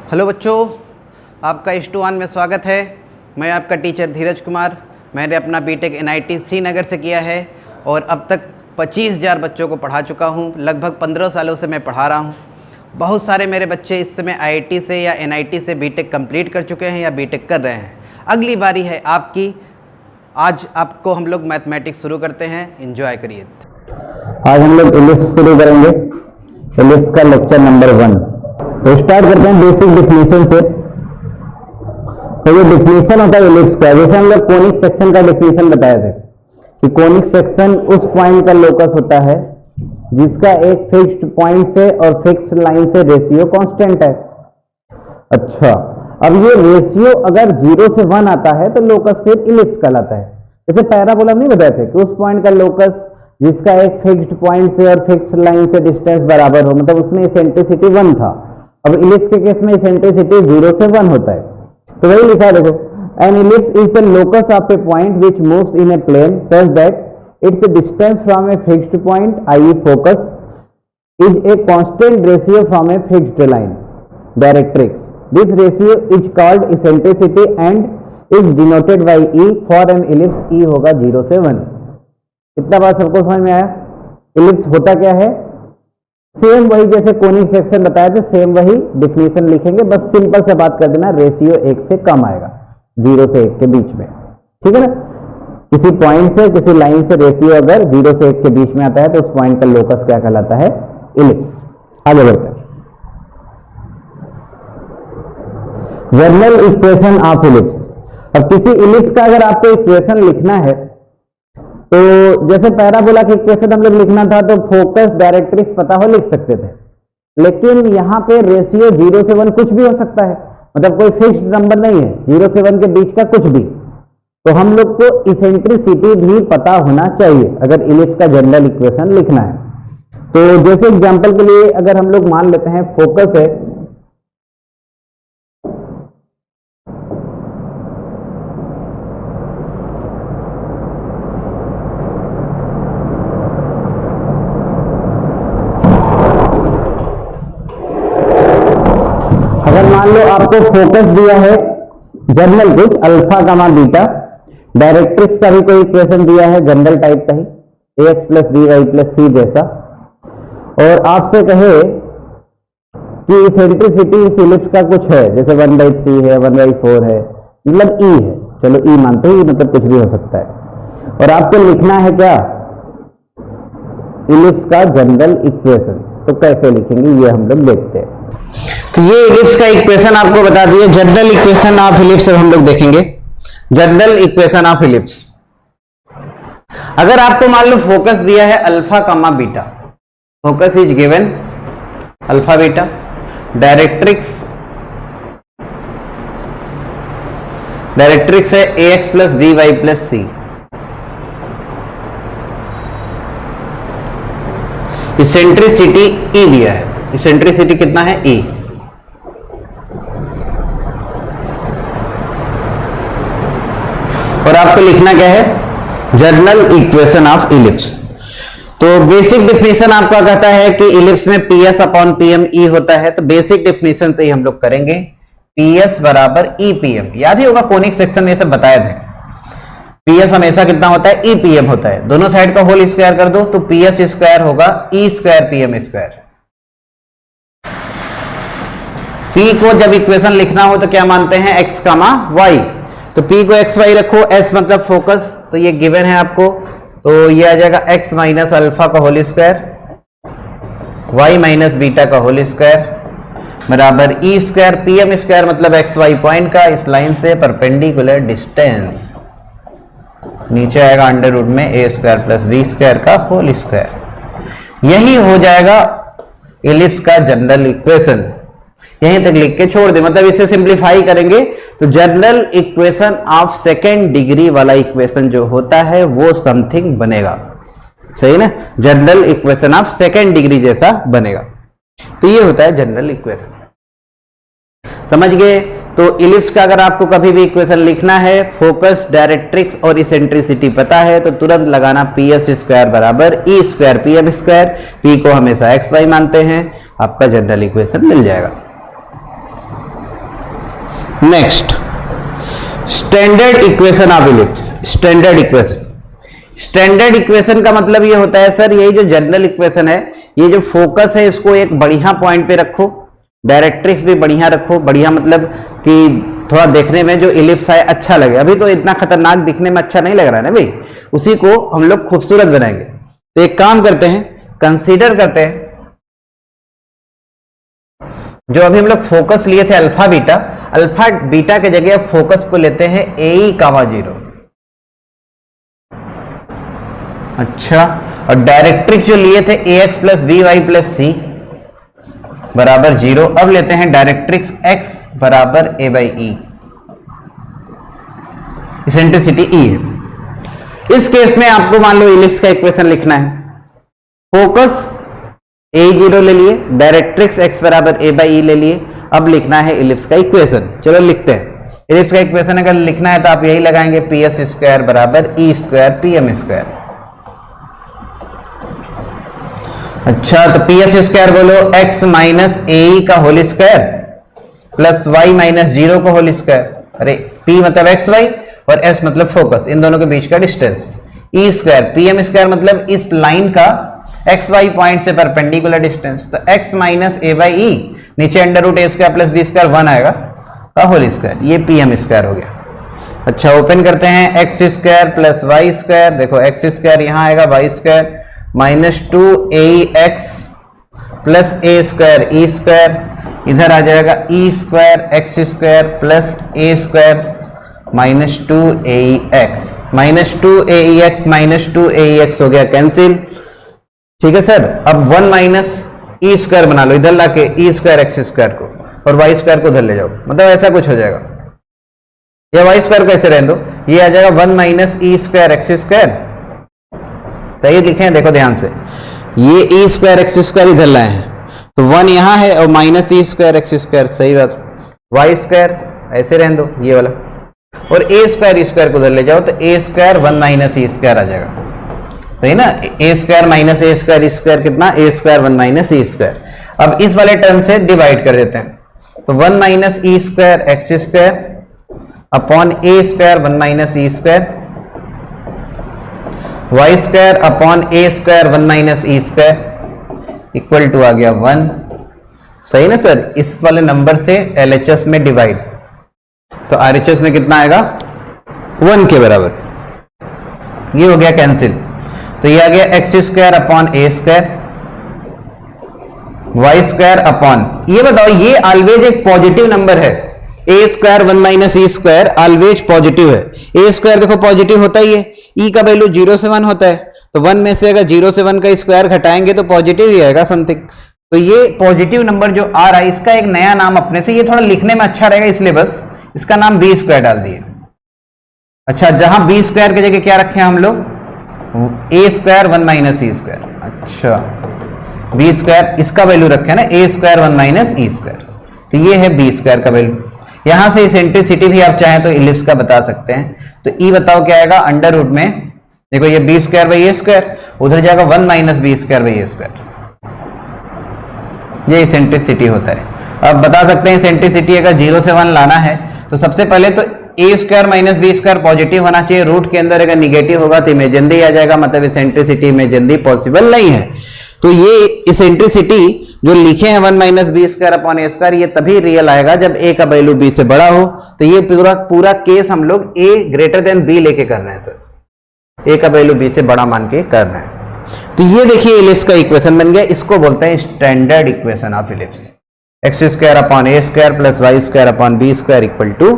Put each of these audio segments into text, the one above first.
Hello बच्चों, आपका H2 में स्वागत है। मैं आपका टीचर धीरज कुमार। मैंने अपना बीटेक NIT श्रीनगर से किया है और अब तक 25,000 बच्चों को पढ़ा चुका हूँ। लगभग 15 सालों से मैं पढ़ा रहा हूँ। बहुत सारे मेरे बच्चे इस समय IIT से या NIT से बीटेक कंप्लीट कर चुके हैं या बीटेक कर रहे हैं। अगली बारी है आपकी। आज आपको हम लोग मैथमेटिक्स शुरू करते हैं। एंजॉय करिए। आज हम लोग इलिप्स शुरू करेंगे। इलिप्स का लेक्चर नंबर 1। तो स्टार्ट करते हैं बेसिक डिफिनेशन से। तो ये डिफिनेशन होता है इलिप्स का। जैसे हम लोग कोनिक सेक्शन का डिफिनेशन बताए थे कि कोनिक सेक्शन उस पॉइंट का लोकस होता है जिसका एक फिक्स्ड पॉइंट से और फिक्स्ड लाइन से रेशियो कांस्टेंट है। अच्छा, अब ये रेशियो अगर 0 से 1 आता है तो लोकस फिर इलिप्स कहलाता है। जैसे पैराबोला नहीं बताए थे कि उस पॉइंट का लोकस जिसका एक फिक्स्ड पॉइंट से और फिक्स्ड लाइन से डिस्टेंस बराबर हो, मतलब उसमें इसेंट्रिसिटी 1 था। अब इलिप्स के केस में इसेंट्रिसिटी 0 से 1 होता है। तो वही लिखा है, देखो, an ellipse is the locus of a point which moves in a plane such that its distance from a fixed point i.e. Focus is a constant ratio from a fixed line directrix. This ratio is called eccentricity and is denoted by E for an ellipse। E होगा 0 से 1। इतना बात सबको समझ में आया? Ellipse होता क्या है? सेम वही जैसे कोनिक सेक्शन बताया था, सेम वही डिफिनेशन लिखेंगे। बस सिंपल से बात कर देना, रेशियो 1 से कम आएगा, 0 से 1 के बीच में। ठीक है ना? किसी पॉइंट से किसी लाइन से रेशियो अगर 0 से 1 के बीच में आता है तो उस पॉइंट का लोकस क्या कहलाता है? इलिप्स। आगे बढ़ते हैं। General equation of ellipse. अब किसी इलिप्स का अगर आपको इक्वेशन लिखना है तो जैसे पैराबोला की इक्वेशन हम लोग लिखना था तो फोकस डायरेक्ट्रिक्स पता हो लिख सकते थे, लेकिन यहाँ पे रेशियो 0 से 1 कुछ भी हो सकता है, मतलब कोई फिक्स्ड नंबर नहीं है, 0 से 1 के बीच का कुछ भी। तो हम लोग को इसेंट्रिसिटी भी पता होना चाहिए अगर इलिप्स का जनरल इक्वेशन लिखना है। तो जैसे एग्जाम्पल के लिए अगर हम लोग मान लेते हैं फोकस है, मान लो आपको फोकस दिया है जनरल कुछ अल्फा गामा बीटा, डायरेक्ट्रिक्स का भी कोई इक्वेशन दिया है जनरल टाइप का ही, ax plus by plus c जैसा, और आपसे कहे कि इसेंट्रिसिटी इस इलिप्स का कुछ है, जैसे 1/3 है, 1/4 है, मतलब e है। चलो e मानते ही, मतलब कुछ भी हो सकता है। और आपको लिखना है क्या? इलिप्स का जनरल इक्वेशन। तो कैसे लिखेंगे ये हम लोग देखते हैं। तो ये इलिप्स का इक्वेशन आपको बता दिए। जनरल इक्वेशन ऑफ इलिप्स हम लोग देखेंगे। जनरल इक्वेशन ऑफ इलिप्स, अगर आपको मान लो फोकस दिया है alpha comma beta, focus is given alpha beta, directrix है ax plus by plus c, eccentricity E लिया है। इसेंट्रिसिटी कितना है? E। और आपको लिखना क्या है? General equation of ellipse. तो बेसिक डिफिनेशन आपका कहता है कि इलिप्स में PS अपॉन PM E होता है। तो बेसिक डिफिनेशन से ही हम लोग करेंगे। PS बराबर EPM। याद ही होगा कोनिक सेक्शन में ये सब बताए थे। PS हमेशा कितना होता है? EPM होता है। दोनों साइड का होल स्क्वायर कर दो तो PS स्क्वायर होगा E square PM square. P को जब इक्वेशन लिखना हो तो क्या मानते हैं? x कामा y। तो P को x y रखो, S मतलब फोकस, तो ये गिवन है आपको। तो ये आ जाएगा x माइनस अल्फा का whole square, y minus beta का होल स्क्वायर बराबर E स्क्वायर PM स्क्वायर, मतलब एक्स वाई पॉइंट का इस लाइन से परपेंडिकुलर डिस्टेंस, नीचे आएगा अंडर रूट में a square plus b square का होल स्क्वायर। यही हो जाएगा इलिप्स का जनरल इक्वेशन। यहीं तक लिख के छोड़ दे, मतलब इसे सिंप्लीफाई करेंगे तो general equation of second degree वाला इक्वेशन जो होता है वो समथिंग बनेगा। सही ना? General equation of second degree जैसा बनेगा। तो ये होता है जनरल इक्वेशन। समझ गए? तो इलिप्स का अगर आपको कभी भी इक्वेशन लिखना है, फोकस, डायरेक्ट्रिक्स और इसेंट्रिसिटी पता है तो तुरंत लगाना PS स्क्वायर बराबर E square PM square. P को हमेशा XY मानते हैं, आपका जनरल इक्वेशन मिल जाएगा। Next standard equation of ellipse. Standard equation, standard equation का मतलब ये होता है सर, यही जो जनरल इक्वेशन है, ये जो फोकस है इसको एक बढ़िया पॉइंट पे रखो, डायरेक्ट्रिक्स भी बढ़िया रखो। बढ़िया मतलब कि थोड़ा देखने में जो इलिप्स है अच्छा लगे। अभी तो इतना खतरनाक दिखने में अच्छा नहीं लग रहा है ना भाई, उसी को हम लोग खूबसूरत बनाएंगे। तो एक काम करते हैं, कंसीडर करते हैं जो अभी हम लोग फोकस लिए थे अल्फा बीटा के जगह फोकस को लेते हैं ए कामा 0। अच्छा, और डायरेक्ट्रिक्स जो लिए थे ax plus b y plus c बराबर 0, अब लेते हैं डायरेक्ट्रिक्स x बराबर a by e. Eccentricity E है। इस केस में आपको मान लो इलिप्स का इक्वेशन लिखना है। फोकस a0 ले लिए, डायरेक्ट्रिक्स x बराबर a बाई ई ले लिए, अब लिखना है इलिप्स का इक्वेशन। चलो लिखते हैं। इलिप्स का इक्वेशन अगर लिखना है तो आप यही लगाएंगे, पी एस स्क्वायर बराबर E square P M square. अच्छा, तो पी एस स्क्वायर बोलो x माइनस ए का whole square plus Y minus 0 का होल स्क्वायर। अरे p मतलब एक्स वाई और s मतलब फोकस, इन दोनों के बीच का distance. E square P M square मतलब इस लाइन का एक्स वाई पॉइंट से परपेंडिकुलर डिस्टेंस। तो x minus A by E, नीचे under root A square plus B square 1 आएगा का होल स्क्वायर, ये पी एम स्क्वायर हो गया। अच्छा, ओपन करते हैं, x square plus Y square, देखो एक्स स्क्वायर यहाँ आएगा, y square minus 2ax plus a square e square, इधर आ जाएगा e square x square plus a square minus 2ax, minus 2ax minus 2ax हो गया कैंसिल। ठीक है सर, अब 1 माइनस ई स्क्वायर बना लो, इधर लाके ई स्क्वायर एक्स स्क्वायर को और वाई स्क्वायर को उधर ले जाओ, मतलब ऐसा कुछ हो जाएगा। या वाई स्क्वायर को ऐसे रहने दो, ये आ जाएगा 1 माइनस ई स्क्वायर एक्स स्क्वायर। सही लिखे हैं, देखो ध्यान से, ये ई स्क्वायर एक्स स्क्वायर इधर लाए हैं तो 1 यहां है और माइनस ई स्क्वायर एक्स स्क्वायर, सही बात। वाई स्क्वायर ऐसे रहने दो ये वाला, और ए स्क्वायर ई स्क्वायर को उधर ले जाओ तो a square 1 minus E square आ जाएगा, सही ना। ए स्क्वायर माइनस ए स्क्वायर ई स्क्वायर कितना, ए स्क्वायर 1 माइनस ई स्क्वायर। अब इस वाले टर्म से डिवाइड कर देते हैं, तो 1 minus E square x square upon A square 1 minus E square, Y square upon A square 1 minus E square equal to आ गया 1। सही ना सर, इस वाले नंबर से एलएचएस में डिवाइड, तो आरएचएस में कितना आएगा 1 के बराबर, ये हो गया कैंसिल। तो ये आ गया एक्स स्क्वायर अपॉन ए स्क्वायर, वाई स्क्वायर अपॉन, ये बताओ ये ऑलवेज एक पॉजिटिव नंबर है, ए square 1 minus E square always positive है। ए स्क्वायर देखो पॉजिटिव होता ही है, ई का वैल्यू 0 से 1 होता है, तो 1 में से अगर 0 से 1 का स्क्वायर घटाएंगे तो पॉजिटिव ही आएगा समथिंग। तो ये पॉजिटिव नंबर जो आ रहा है इसका एक नया नाम अपने से, ये थोड़ा लिखने में अच्छा रहेगा इसलिए बस इसका नाम बी स्क्वायर डाल दिए। अच्छा, जहां बी स्क्वायर की जगह क्या रखे हैं हम लोग, ए स्क्वायर 1 माइनस ई स्क्वायर। अच्छा, बी स्क्वायर इसका वैल्यू रखे ना, ए स्क्वायर 1 माइनस ई स्क्वायर, तो ये है बी स्क्वायर का वैल्यू। यहां से इसेंट्रिसिटी भी आप चाहें तो इलिप्स का बता सकते हैं। तो ई बताओ क्या आएगा, अंडर रूट में देखो ये B square by A square, उधर जाएगा 1 minus B square by A square, ये इसेंट्रिसिटी होता है। अब बता सकते हैं इसेंट्रिसिटी अगर 0 से 1 लाना है तो सबसे पहले तो a square minus B square positive होना चाहिए, रूट के अंदर अगर निगेटिव होगा तो इमेजिनरी आ जाएगा, मतलब इसेंट्रिसिटी इमेजिनरी पॉसिबल नहीं है। तो ये इसेंट्रिसिटी जो लिखे हैं 1 माइनस बी स्क्वायर अपॉन ए स्क्वायर, ये तभी रियल आएगा जब ए का वैल्यू बी से बड़ा हो। तो ये पूरा केस हम लोग ए ग्रेटर देन बी लेके कर रहे हैं सर, ए का वैल्यू बी से बड़ा मान के कर रहे हैं। तो ये देखिए इलिप्स का इक्वेशन बन गया, इसको बोलते हैं standard equation of ellipse. X square upon A square plus Y square upon B square equal to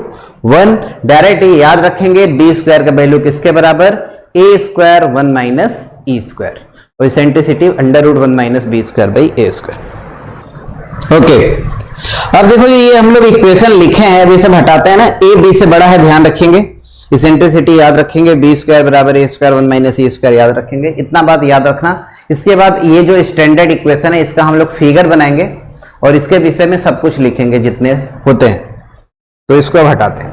1। Direct याद रखेंगे बी स्क्वायर का वैल्यू किसके बराबर, A square 1 minus E square, और eccentricity under root 1 minus B square by A square. Okay, अब देखो ये हम लोग इक्वेशन लिखे हैं, अब ये सब हटाते हैं ना, ए बी से बड़ा है ध्यान रखेंगे, इसेंट्रिसिटी याद रखेंगे, बी स्क्वायर बराबर A square 1 minus E square याद रखेंगे, इतना बात याद रखना। इसके बाद ये जो स्टैंडर्ड इक्वेशन है इसका हम लोग फिगर बनाएंगे और इसके विषय में सब कुछ लिखेंगे जितने होते हैं। तो इसको अब हटाते हैं,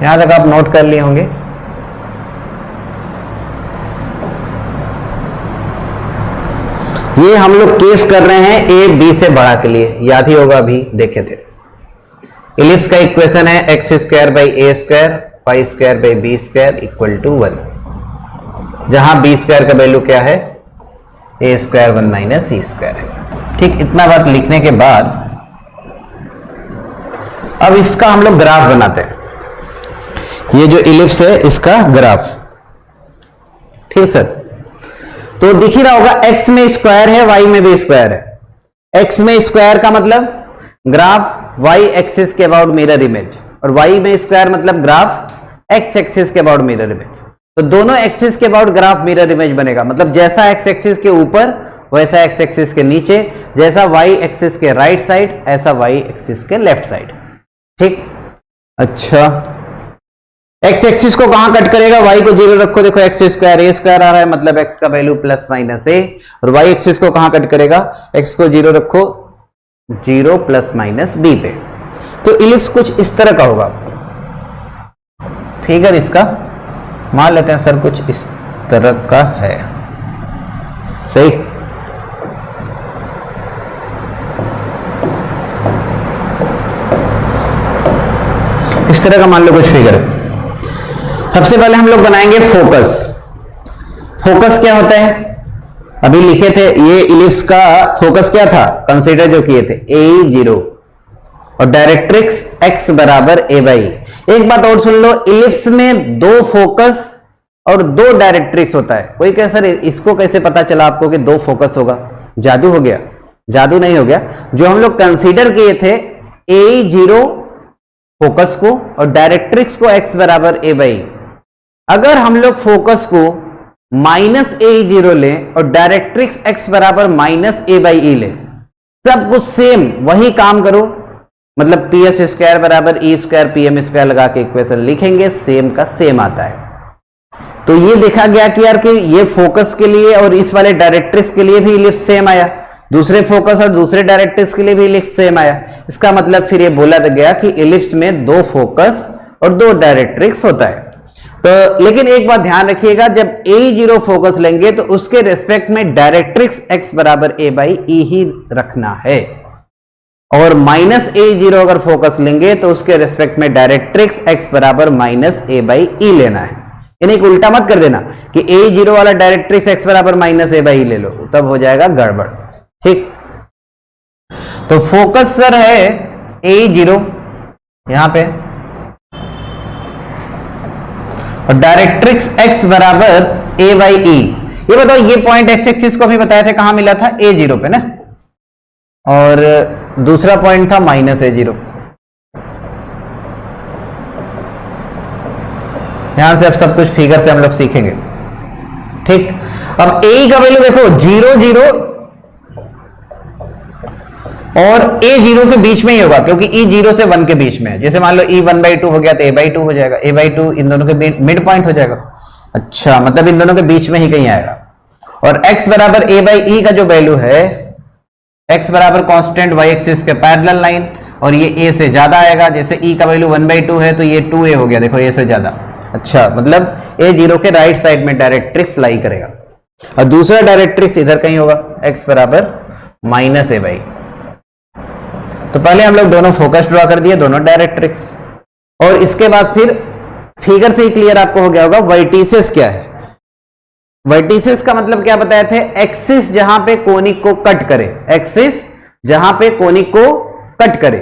यहां तक आप नोट कर लिए होंगे। ये हम लोग केस कर रहे हैं ए बी से बड़ा के लिए, याद ही होगा अभी देखे थे। इलिप्स का इक्वेशन है X square by A square Y square by B square equal to 1, जहां बी स्क्वायर का वैल्यू क्या है, ए स्क्वायर 1 माइनस सी स्क्वायर है। ठीक, इतना बात लिखने के बाद अब इसका हम लोग ग्राफ बनाते हैं। ये जो इलिप्स है इसका ग्राफ, ठीक सर। तो दिख ही रहा होगा एक्स में स्क्वायर है, वाई में भी स्क्वायर है। एक्स में स्क्वायर का मतलब ग्राफ वाई एक्सिस के अबाउट मिरर इमेज, और वाई में स्क्वायर मतलब ग्राफ एक्स एक्सिस के अबाउट मिरर इमेज। तो दोनों एक्सिस के अबाउट ग्राफ मिरर इमेज बनेगा, मतलब जैसा एक्स एक्सिस के ऊपर वैसा एक्स एक्सिस के नीचे, जैसा वाई एक्सिस के राइट साइड ऐसा वाई एक्सिस के लेफ्ट साइड। ठीक, अच्छा एक्स एक्सिस को कहां कट करेगा, वाई को 0 रखो, देखो एक्स स्क्वायर ए स्क्वायर आ रहा है, मतलब एक्स का वैल्यू प्लस माइनस ए, और वाई एक्सिस को कहां कट करेगा, एक्स को 0 रखो, 0 प्लस माइनस बी पे। तो इलिप्स कुछ इस तरह का होगा फिगर इसका, मान लेते हैं सर कुछ इस तरह का है, सही। इस तरह का मान लो कुछ फिगर है। सबसे पहले हम लोग बनाएंगे फोकस। फोकस क्या होता है, अभी लिखे थे ये इलिप्स का फोकस क्या था, कंसीडर जो किए थे A0 और डायरेक्ट्रिक्स x बराबर a बाई। एक बात और सुन लो, इलिप्स में 2 फोकस और 2 डायरेक्ट्रिक्स होता है। कोई कहे सर इसको कैसे पता चला आपको कि 2 फोकस होगा, जादू हो गया? जादू नहीं हो गया, जो हम लोग कंसीडर किए थे A0 फोकस को और डायरेक्ट्रिक्स को x बराबर a बाई, अगर हम लोग फोकस को माइनस A0 लें और डायरेक्ट्रिक्स x बराबर माइनस a बाई e ले, सब कुछ सेम वही काम करो, मतलब पी एस स्क्वायर बराबर E square P M square लगा के इक्वेशन लिखेंगे, सेम का सेम आता है। तो ये देखा गया कि यार कि ये फोकस के लिए और इस वाले डायरेक्ट्रिक्स के लिए भी इलिप्स सेम आया, दूसरे फोकस और दूसरे डायरेक्ट्रिक्स के लिए भी इलिप्स सेम आया। इसका मतलब फिर ये बोला गया कि इलिप्स में 2 फोकस और 2 डायरेक्ट्रिक्स होता है। तो लेकिन एक बात ध्यान रखिएगा, जब A0 फोकस लेंगे तो उसके रेस्पेक्ट में डायरेक्ट्रिक्स x बराबर a बाई ई ही रखना है, और माइनस A0 अगर फोकस लेंगे तो उसके रेस्पेक्ट में डायरेक्ट्रिक्स x बराबर माइनस a बाई ई लेना है। यानी कि उल्टा मत कर देना कि A0 वाला डायरेक्ट्रिक्स x बराबर माइनस a बाई ई ले लो, तब हो जाएगा गड़बड़। ठीक, तो फोकस सर है A0 यहां पे, और डायरेक्ट्रिक्स x बराबर a बाई ई। ये बताओ, ये पॉइंट x एक्सिस को भी बताया था, कहां मिला था, A0 पे ना, और दूसरा पॉइंट था माइनस A0। यहां से अब सब कुछ फिगर से हम लोग सीखेंगे। ठीक, अब a का वैल्यू देखो 0 0 और A0 के बीच में ही होगा, क्योंकि E 0 से 1 के बीच में है। जैसे मान लो E 1/2 हो गया तो A 2 हो जाएगा, A 2 इन दोनों के मिड पॉइंट हो जाएगा। अच्छा, मतलब इन दोनों के बीच में ही कहीं आएगा। और x बराबर a बाई ई का जो वैल्यू है, x बराबर कांस्टेंट y एक्सिस के पैरेलल लाइन, और ये a से ज्यादा आएगा। जैसे e का वैल्यू 1/2 है तो ये 2a हो गया, देखो a से ज्यादा। अच्छा, मतलब A0 के राइट साइड में डायरेक्ट्रिक्स लाई करेगा, और दूसरा डायरेक्ट्रिक्स इधर कहीं होगा, x बराबर माइनस a बाई। तो पहले हम लोग दोनों फोकस ड्रॉ कर दिए, दोनों डायरेक्ट्रिक्स, और इसके बाद फिर फिगर से ही क्लियर आपको हो गया होगा वर्टिसेस क्या है। वर्टिसेस का मतलब क्या बताए थे, एक्सिस जहां पे कोनिक को कट करे, एक्सिस जहां पे कोनिक को कट करे।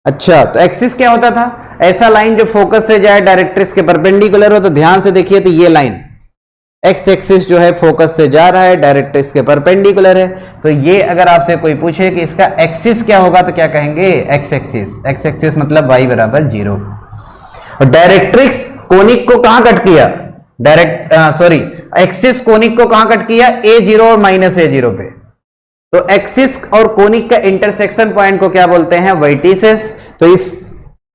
अच्छा, तो एक्सिस क्या होता था, ऐसा लाइन जो फोकस से जाए डायरेक्ट्रिक्स के परपेंडिकुलर हो। तो ध्यान से देखिए, तो ये लाइन एक्स एक्सिस जो है फोकस से जा रहा है, डायरेक्ट्रिक्स के परपेंडिकुलर है। तो ये अगर आपसे कोई पूछे कि इसका एक्सिस क्या होगा तो क्या कहेंगे, एक्स एक्सिस। एक्स एक्सिस मतलब y बराबर 0। और डायरेक्ट्रिक्स कोनिक को कहां कट किया, एक्सिस कोनिक को कहां कट किया, A0 और माइनस A0 पे। तो एक्सिस और कोनिक का इंटरसेक्शन पॉइंट को क्या बोलते हैं, वर्टिसेस। तो इस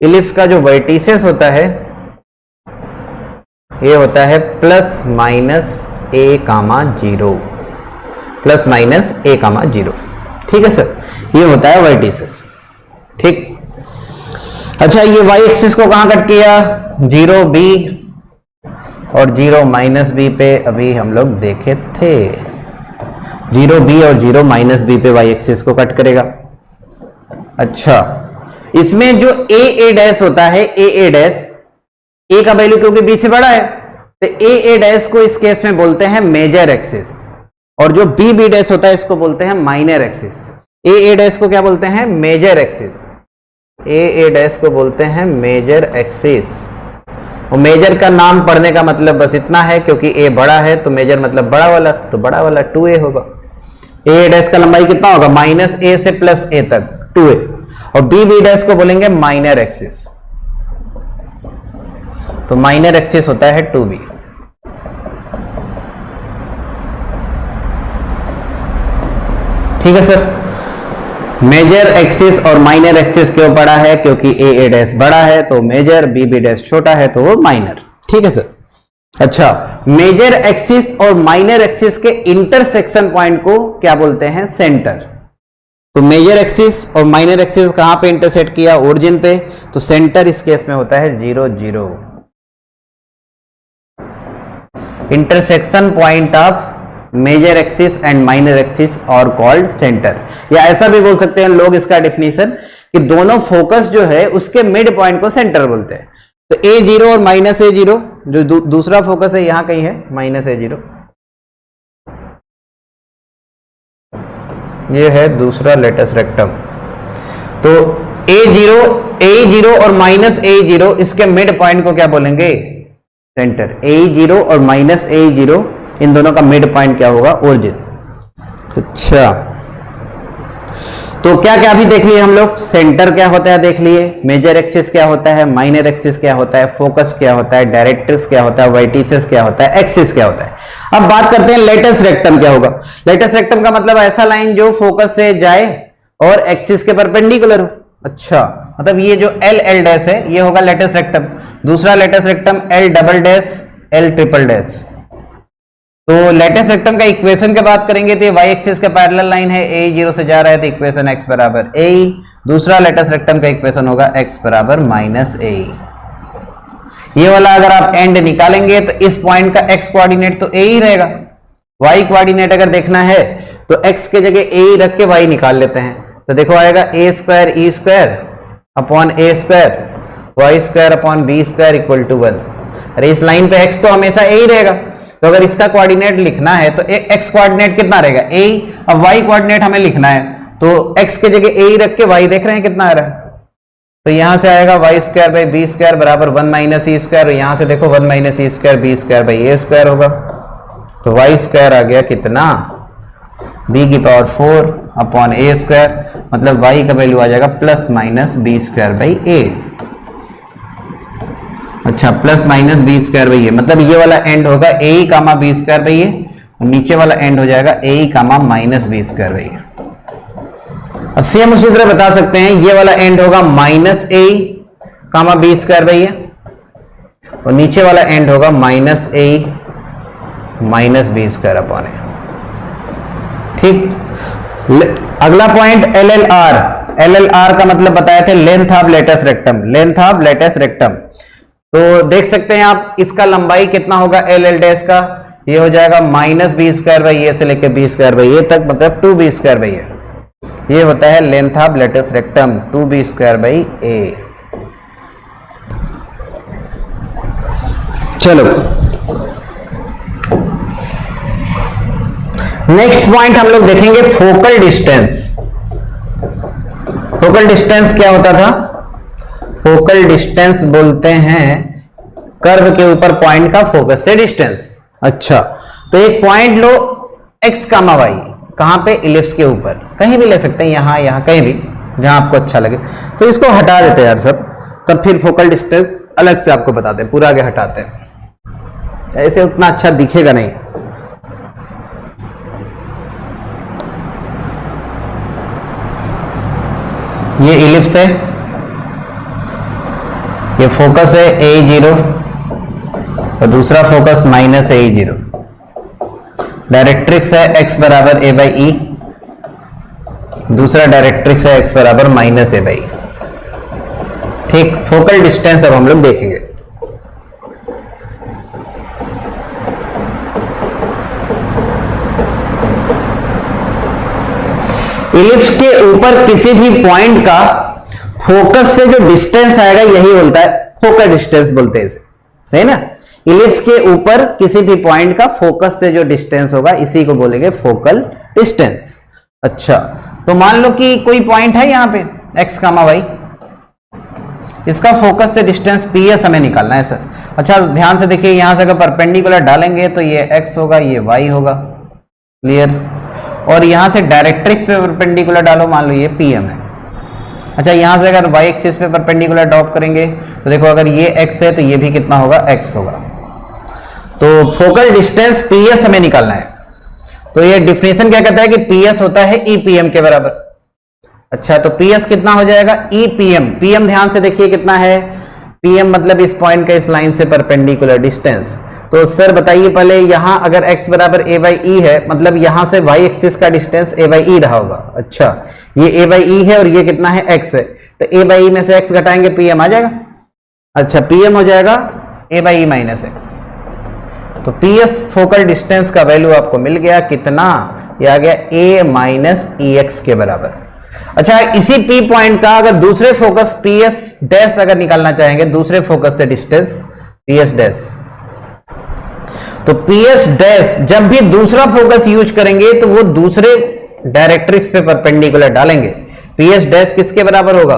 इलिप्स का जो वर्टिसेस होता है ये होता है plus minus a,0, plus minus a,0। ठीक है सर, ये होता है वर्टिसेस। ठीक, अच्छा, ये y एक्सिस को कहां कट किया, 0b और 0 माइनस बी पे अभी हम लोग देखे थे। 0b और 0 माइनस बी पे y एक्सिस को कट करेगा। अच्छा, इसमें जो ए डैश होता है, ए डैश, ए का वैल्यू क्योंकि बी से बड़ा है, तो ए डैश को इस केस में बोलते हैं मेजर एक्सिस, और जो बी डैश होता है इसको बोलते हैं माइनर एक्सिस। ए डैश को क्या बोलते हैं? Major axis. ए डैश को बोलते हैं मेजर एक्सिस। और मेजर का नाम पढ़ने का मतलब बस इतना है, क्योंकि ए बड़ा है तो मेजर मतलब बड़ा वाला, तो बड़ा वाला 2a होगा। ए डैश का लंबाई कितना होगा? माइनस ए से प्लस ए तक 2a, और बी डैश को बोलेंगे माइनर एक्सिस। तो माइनर एक्सिस होता है 2b। ठीक है सर, मेजर एक्सिस और माइनर एक्सिस क्यों बड़ा है? क्योंकि ए डैश बड़ा है तो मेजर, बी डैश छोटा है तो वो माइनर। ठीक है सर। अच्छा, मेजर एक्सिस और माइनर एक्सिस के इंटरसेक्शन पॉइंट को क्या बोलते हैं? सेंटर। तो मेजर एक्सिस और माइनर एक्सिस कहां पे इंटरसेक्ट किया? ओरिजिन पे, तो सेंटर इस केस में होता है 0 0। Intersection point of major axis and minor axis और कॉल्ड सेंटर। या ऐसा भी बोल सकते हैं लोग इसका डेफिनेशन कि दोनों फोकस जो है उसके मिड पॉइंट को सेंटर बोलते हैं। तो A0 और माइनस A0 जो दूसरा फोकस है यहां कहीं है, माइनस A0, ये है दूसरा लेटस रेक्टम। तो A0 और माइनस A0 इसके मिड पॉइंट को क्या बोलेंगे? सेंटर। A0 और माइनस A0 इन दोनों का मिड पॉइंट क्या होगा? ओरिजिन। अच्छा, तो क्या क्या अभी देख लिए हम लोग? सेंटर क्या होता है देख लिए, मेजर एक्सिस क्या होता है, माइनर एक्सिस क्या होता है, फोकस क्या होता है, डायरेक्ट्रिक्स क्या होता है, वर्टिसेस क्या होता है, एक्सिस क्या होता है। अब बात करते हैं लेटस रेक्टम क्या होगा। लेटस रेक्टम का मतलब ऐसा लाइन जो फोकस से जाए और एक्सिस के परपेंडिकुलर हो। अच्छा, मतलब ये जो एल डैश है ये होगा लेटस रेक्टम। दूसरा latus rectum L double dash, L triple dash. तो लेटस रेक्टम का इक्वेशन की बात करेंगे तो वाई एक्सिस के पैरेलल लाइन है, ए 0 से जा रहा है तो इक्वेशन x बराबर a। दूसरा लेटस रेक्टम का इक्वेशन होगा x बराबर माइनस a। ये वाला अगर आप एंड निकालेंगे तो इस पॉइंट का x कोऑर्डिनेट तो a ही रहेगा। y कोऑर्डिनेट अगर देखना है तो x के जगह a ही रख के y निकाल लेते हैं। तो देखो आएगा a square e square upon a square y square upon b square equal to 1। अरे इस लाइन पे x तो हमेशा a ही रहेगा, तो अगर इसका कोऑर्डिनेट लिखना है तो x कोऑर्डिनेट कितना रहेगा? a। अब y कोऑर्डिनेट हमें लिखना है तो x के जगह a ही रख के y देख रहे हैं कितना आ रहा है, तो यहां से आएगा y square by B square बराबर 1 माइनस ई स्क्वायर। यहां से देखो 1 minus E square b square by A square होगा, तो y स्क्वायर आ गया कितना? b की पावर 4 अपॉन ए स्क्वायर, मतलब y का वैल्यू आ जाएगा plus minus B square by a. अच्छा, plus minus B square by a, मतलब ये वाला एंड होगा a comma b square by a, और नीचे वाला एंड हो जाएगा a comma minus B square by a. अब सेम उसी तरह बता सकते हैं, ये वाला एंड होगा minus a comma b square by a, और नीचे वाला एंड होगा minus a minus B square upon a. ठीक। अगला पॉइंट एल एल आर का मतलब बताए थे length of latus rectum. Length of latus rectum तो देख सकते हैं आप, इसका लंबाई कितना होगा एल डैश का? ये हो जाएगा माइनस बी स्क्वायर बाई ए से लेके बी स्क्वायर बाई ए तक, मतलब 2b स्क्वायर बाई ए। ये होता है length of latus rectum 2b square by a. चलो नेक्स्ट पॉइंट हम लोग देखेंगे फोकल डिस्टेंस। फोकल डिस्टेंस क्या होता था? फोकल डिस्टेंस बोलते हैं कर्व के ऊपर पॉइंट का फोकस से डिस्टेंस। अच्छा, तो एक पॉइंट लो x कामा y, कहां पे? इलिप्स के ऊपर, कहीं भी ले सकते हैं, यहां यहां कहीं भी जहां आपको अच्छा लगे। तो इसको हटा देते हैं यार सब, तब फिर फोकल डिस्टेंस अलग से आपको बताते हैं, पूरा आगे हटाते हैं, ऐसे उतना अच्छा दिखेगा नहीं। ये इलिप्स है, ये फोकस है A0 और दूसरा फोकस माइनस A0। डायरेक्ट्रिक्स है x बराबर a बाई ई, दूसरा डायरेक्ट्रिक्स है x बराबर माइनस a बाई। ठीक, फोकल डिस्टेंस अब हम लोग देखेंगे। इलिप्स के ऊपर किसी भी पॉइंट का फोकस से जो डिस्टेंस आएगा यही बोलता है फोकल डिस्टेंस बोलते हैं इसे, सही ना। इलिप्स के ऊपर किसी भी पॉइंट का फोकस से जो डिस्टेंस होगा इसी को बोलेंगे फोकल डिस्टेंस। अच्छा, तो मान लो कि कोई पॉइंट है यहां पे x, y, इसका फोकस से डिस्टेंस PS हमें निकालना है सर। अच्छा ध्यान से देखिए, यहां से अगर परपेंडिकुलर डालेंगे तो ये x होगा, ये y होगा, क्लियर। और यहां से डायरेक्ट्रिक्स पे परपेंडिकुलर डालो, मान लो ये PM है। अच्छा यहां से अगर y एक्सिस पे परपेंडिकुलर ड्रॉप करेंगे तो देखो अगर ये x है तो ये भी कितना होगा, x होगा। तो फोकल डिस्टेंस PS हमें निकालना है। तो ये डिफिनेशन क्या कहता है कि PS होता है EPM के बराबर। अच्छा तो PS कितना हो जाएगा, EPM। PM ध्यान से देखिए कितना है, PM मतलब इस पॉइंट का इस लाइन से परपेंडिकुलर डिस्टेंस। तो सर बताइए पहले, यहां अगर x बराबर a बाई ई है मतलब यहां से y एक्सिस का डिस्टेंस a बाई ई रहा होगा। अच्छा ये a बाई ई है और ये कितना है, x है, तो a बाई ई में से x घटाएंगे PM आ जाएगा। अच्छा PM हो जाएगा a by E minus x. तो PS फोकल डिस्टेंस का वैल्यू आपको मिल गया कितना, ये आ गया a माइनस ई एक्स के बराबर। अच्छा इसी P पॉइंट का अगर दूसरे फोकस PS डैश अगर निकालना चाहेंगे, दूसरे फोकस से डिस्टेंस PS डैश, तो PS डैश जब भी दूसरा फोकस यूज करेंगे तो वो दूसरे डायरेक्ट्रिक्स पे परपेंडिकुलर डालेंगे। PS डैश किसके बराबर होगा,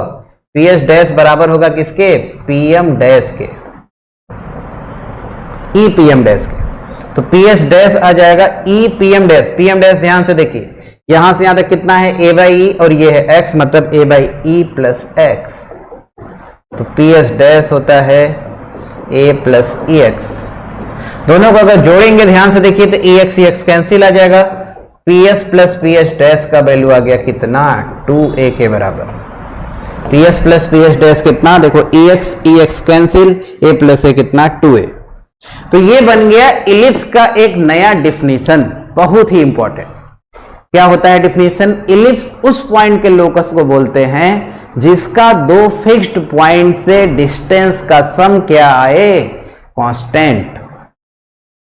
PS डैश बराबर होगा किसके, PM डैश के, EPM डैश के। तो PS डैश आ जाएगा EPM डैश। PM डैश ध्यान से देखिए, यहां से यहां तक कितना है, a बाई ई और ये है x, मतलब a by E plus x. तो PS डैश होता है a प्लस ई एक्स। दोनों को अगर जोड़ेंगे ध्यान से देखिए तो EX कैंसिल आ जाएगा। PS प्लस PS डैश का वैल्यू आ गया कितना, 2a के बराबर। PS प्लस PS डैश कितना, देखो EX cancel, a plus a कितना, 2a। तो ये बन गया इलिप्स का एक नया डिफिनीशन, बहुत ही इंपॉर्टेंट। क्या होता है डिफिनीशन, इलिप्स उस पॉइंट के लोकस को बोलते हैं जिसका दो फिक्स्ड पॉइंट से डिस्टेंस का सम क्या आए, कांस्टेंट।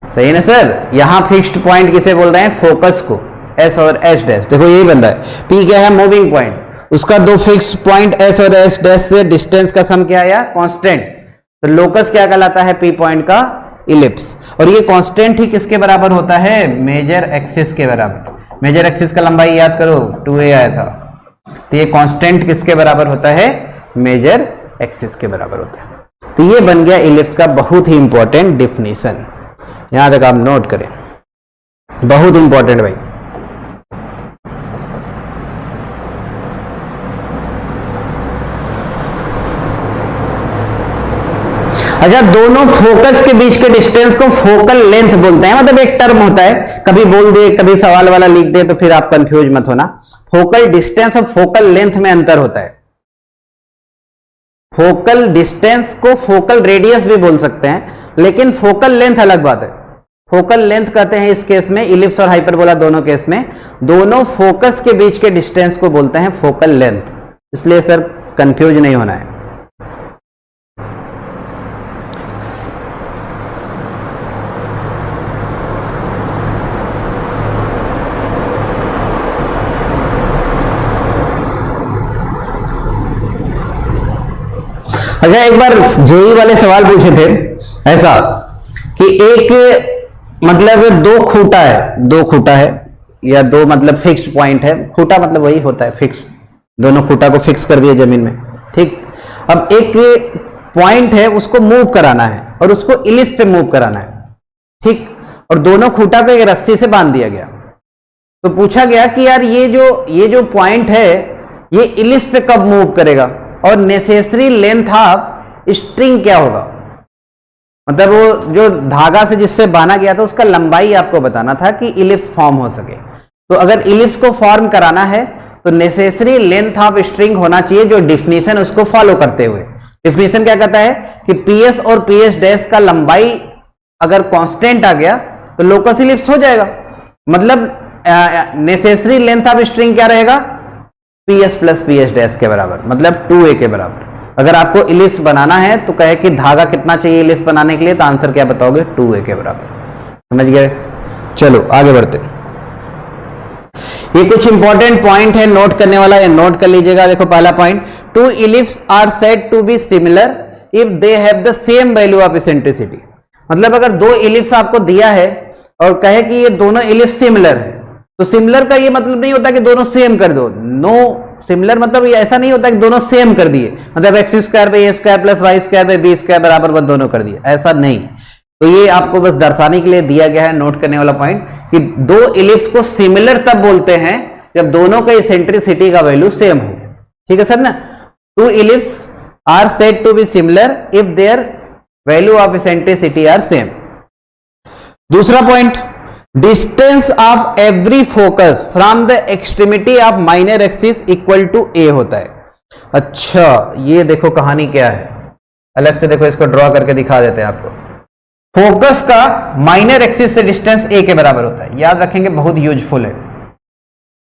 सही है ना सर। यहां फिक्स्ड पॉइंट किसे बोल रहे हैं, फोकस को, S और S डैश। देखो यही बन रहा है, P क्या है, मूविंग पॉइंट, उसका दो फिक्स्ड पॉइंट S और S डैश से डिस्टेंस का सम क्या आया, कांस्टेंट। तो लोकस क्या कहलाता है, P पॉइंट का इलिप्स। और ये कांस्टेंट ही किसके बराबर होता है, मेजर एक्सिस के बराबर। मेजर एक्सिस का लंबाई याद करो 2a आया था, तो ये कांस्टेंट किसके बराबर होता है, मेजर एक्सिस के बराबर होता है। तो ये बन गया इलिप्स का बहुत ही इंपॉर्टेंट डिफिनीशन, यहां तक आप नोट करें, बहुत इंपॉर्टेंट भाई। अच्छा दोनों फोकस के बीच के डिस्टेंस को फोकल लेंथ बोलते हैं, मतलब एक टर्म होता है, कभी बोल दे कभी सवाल वाला लिख दे तो फिर आप कंफ्यूज मत होना। फोकल डिस्टेंस और फोकल लेंथ में अंतर होता है। फोकल डिस्टेंस को फोकल रेडियस भी बोल सकते हैं, लेकिन फोकल लेंथ अलग बात है। फोकल लेंथ कहते हैं इस केस में, इलिप्स और हाइपरबोला दोनों केस में, दोनों फोकस के बीच के डिस्टेंस को बोलते हैं फोकल लेंथ। इसलिए सर कंफ्यूज नहीं होना है। अच्छा एक बार जेई वाले सवाल पूछे थे ऐसा कि एक मतलब दो खूटा है या दो मतलब फिक्स्ड पॉइंट है, खूटा मतलब वही होता है फिक्स, दोनों खूटा को फिक्स कर दिया जमीन में, ठीक। अब एक पॉइंट है उसको मूव कराना है और उसको इलिप्स पे मूव कराना है, ठीक, और दोनों खूटा को एक रस्सी से बांध दिया गया। तो पूछा गया कि यार ये जो पॉइंट है ये इलिप्स पे कब मूव करेगा और नेसेसरी लेंथ ऑफ स्ट्रिंग क्या होगा, मतलब वो जो धागा से जिससे बांधा गया था उसका लंबाई आपको बताना था कि इलिप्स फॉर्म हो सके। तो अगर इलिप्स को फॉर्म कराना है तो नेसेसरी लेंथ ऑफ स्ट्रिंग होना चाहिए, जो डिफिनीशन उसको फॉलो करते हुए। डिफिनीशन क्या कहता है कि PS और PS डैश का लंबाई अगर कांस्टेंट आ गया तो लोकस इलिप्स हो जाएगा, मतलब नेसेसरी लेंथ ऑफ स्ट्रिंग क्या रहेगा, PS प्लस PS डैश के बराबर, मतलब 2a के बराबर। अगर आपको इलिप्स बनाना है तो कहे कि धागा कितना चाहिए इलिप्स बनाने के लिए, तो आंसर क्या बताओगे, 2a के बराबर। समझ गए, चलो आगे बढ़ते। ये कुछ इंपॉर्टेंट पॉइंट है नोट करने वाला है, नोट कर लीजिएगा। देखो पहला point, two ellipse are said to be similar if they have the same value of eccentricity. मतलब अगर दो इलिप्स आपको दिया है और कहे कि ये दोनों इलिप्स सिमिलर है, तो सिमिलर का ये मतलब नहीं होता कि दोनों सेम कर दो। नो, सिमिलर मतलब ये ऐसा नहीं होता कि दोनों सेम कर दिए, मतलब X square by A square plus Y square by B square बराबर 1 दोनों कर दिए, ऐसा नहीं। तो ये आपको बस दर्शाने के लिए दिया गया है नोट करने वाला पॉइंट कि दो इलिप्स को सिमिलर तब बोलते हैं जब दोनों का इसेंट्रिसिटी का वैल्यू सेम हो। ठीक है सर ना? Two ellipse are said to be similar if their value of eccentricity are same. दूसरा point, distance of every focus from the extremity of minor axis equal to a होता है। अच्छा, ये देखो कहानी क्या है, अलग से देखो इसको ड्रॉ करके दिखा देते हैं आपको। फोकस का माइनर एक्सिस से डिस्टेंस ए के बराबर होता है, याद रखेंगे, बहुत यूजफुल है।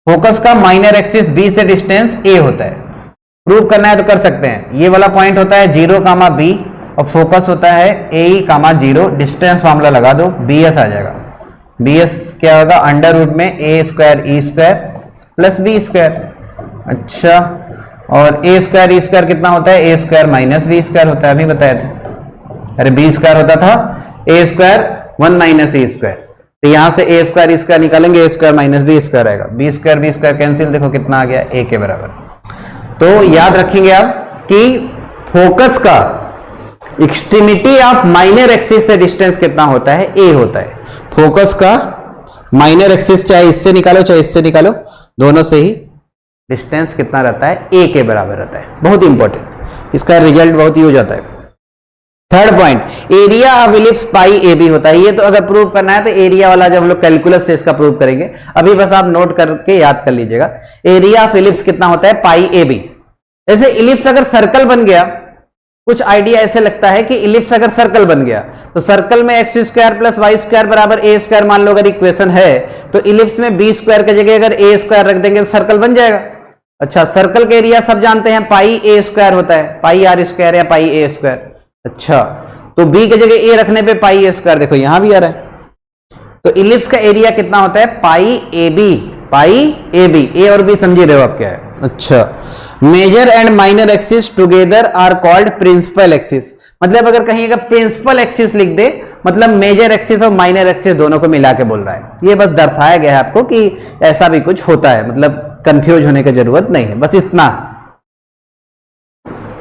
फोकस का माइनर एक्सिस बी से डिस्टेंस ए होता है। प्रूव करना है तो कर सकते हैं। ये वाला पॉइंट होता है 0, बी और फोकस होता है ए ई, 0। डिस्टेंस फार्मूला लगा दो, बी एस आ जाएगा। बी एस क्या होगा? अंडर रूट में ए square e square plus B square. अच्छा, और ए स्क्वायर ई स्क्वायर कितना होता है? ए स्क्वायर माइनस बी स्क्वायर होता है, अभी बताया था। अरे बी स्क्वायर होता था ए स्क्वायर 1 माइनस ए स्क्वायर, तो यहां से ए स्क्वायर निकालेंगे, ए स्क्वायर माइनस बी स्क्वायर आएगा। बी स्क्वायर कैंसिल, देखो कितना आ गया? ए के बराबर। तो याद रखेंगे आप कि फोकस का एक्सट्रीमिटी ऑफ माइनर एक्सिस से डिस्टेंस कितना होता है? ए होता है। फोकस का माइनर एक्सिस चाहे इससे निकालो चाहे इससे निकालो, दोनों से ही डिस्टेंस कितना रहता है? ए के बराबर रहता है। बहुत इंपॉर्टेंट, इसका रिजल्ट बहुत यूज होता है। Third point, area of ellipse pi A B होता है। ये तो अगर प्रूव करना है तो एरिया वाला जब हम लोग कैलकुलस से इसका प्रूव करेंगे, अभी बस आप नोट करके याद कर लीजिएगा। एरिया ऑफ इलिप्स कितना होता है? पाई ए बी। जैसे इलिप्स अगर सर्कल बन गया, कुछ आइडिया ऐसे लगता है कि इलिप्स अगर सर्कल बन गया तो सर्कल में X square plus Y square बराबर ए स्क्वायर मान लो अगर इक्वेशन है, तो इलिप्स में बी स्क्वायर की जगह अगर ए स्क्वायर रख देंगे तो सर्कल बन जाएगा। अच्छा, सर्कल का एरिया सब जानते हैं, पाई ए स्क्वायर होता है, पाई आर स्क्वायर या पाई ए स्क्वायर। अच्छा, तो बी की जगह ए रखने पे पाई ए स्क्वायर, देखो यहां भी आ रहा है। तो इलिप्स का एरिया कितना होता है? पाई A B. Pi A B, ए और बी समझ रहे हो आप क्या है? अच्छा, major and minor axis together are called principal axis. मतलब अगर कहीं अगर प्रिंसिपल एक्सिस लिख दे, मतलब मेजर एक्सिस और माइनर एक्सिस दोनों को मिला के बोल रहा है। ये बस दर्शाया गया है आपको कि ऐसा भी कुछ होता है, मतलब कंफ्यूज होने की जरूरत नहीं है, बस इतना।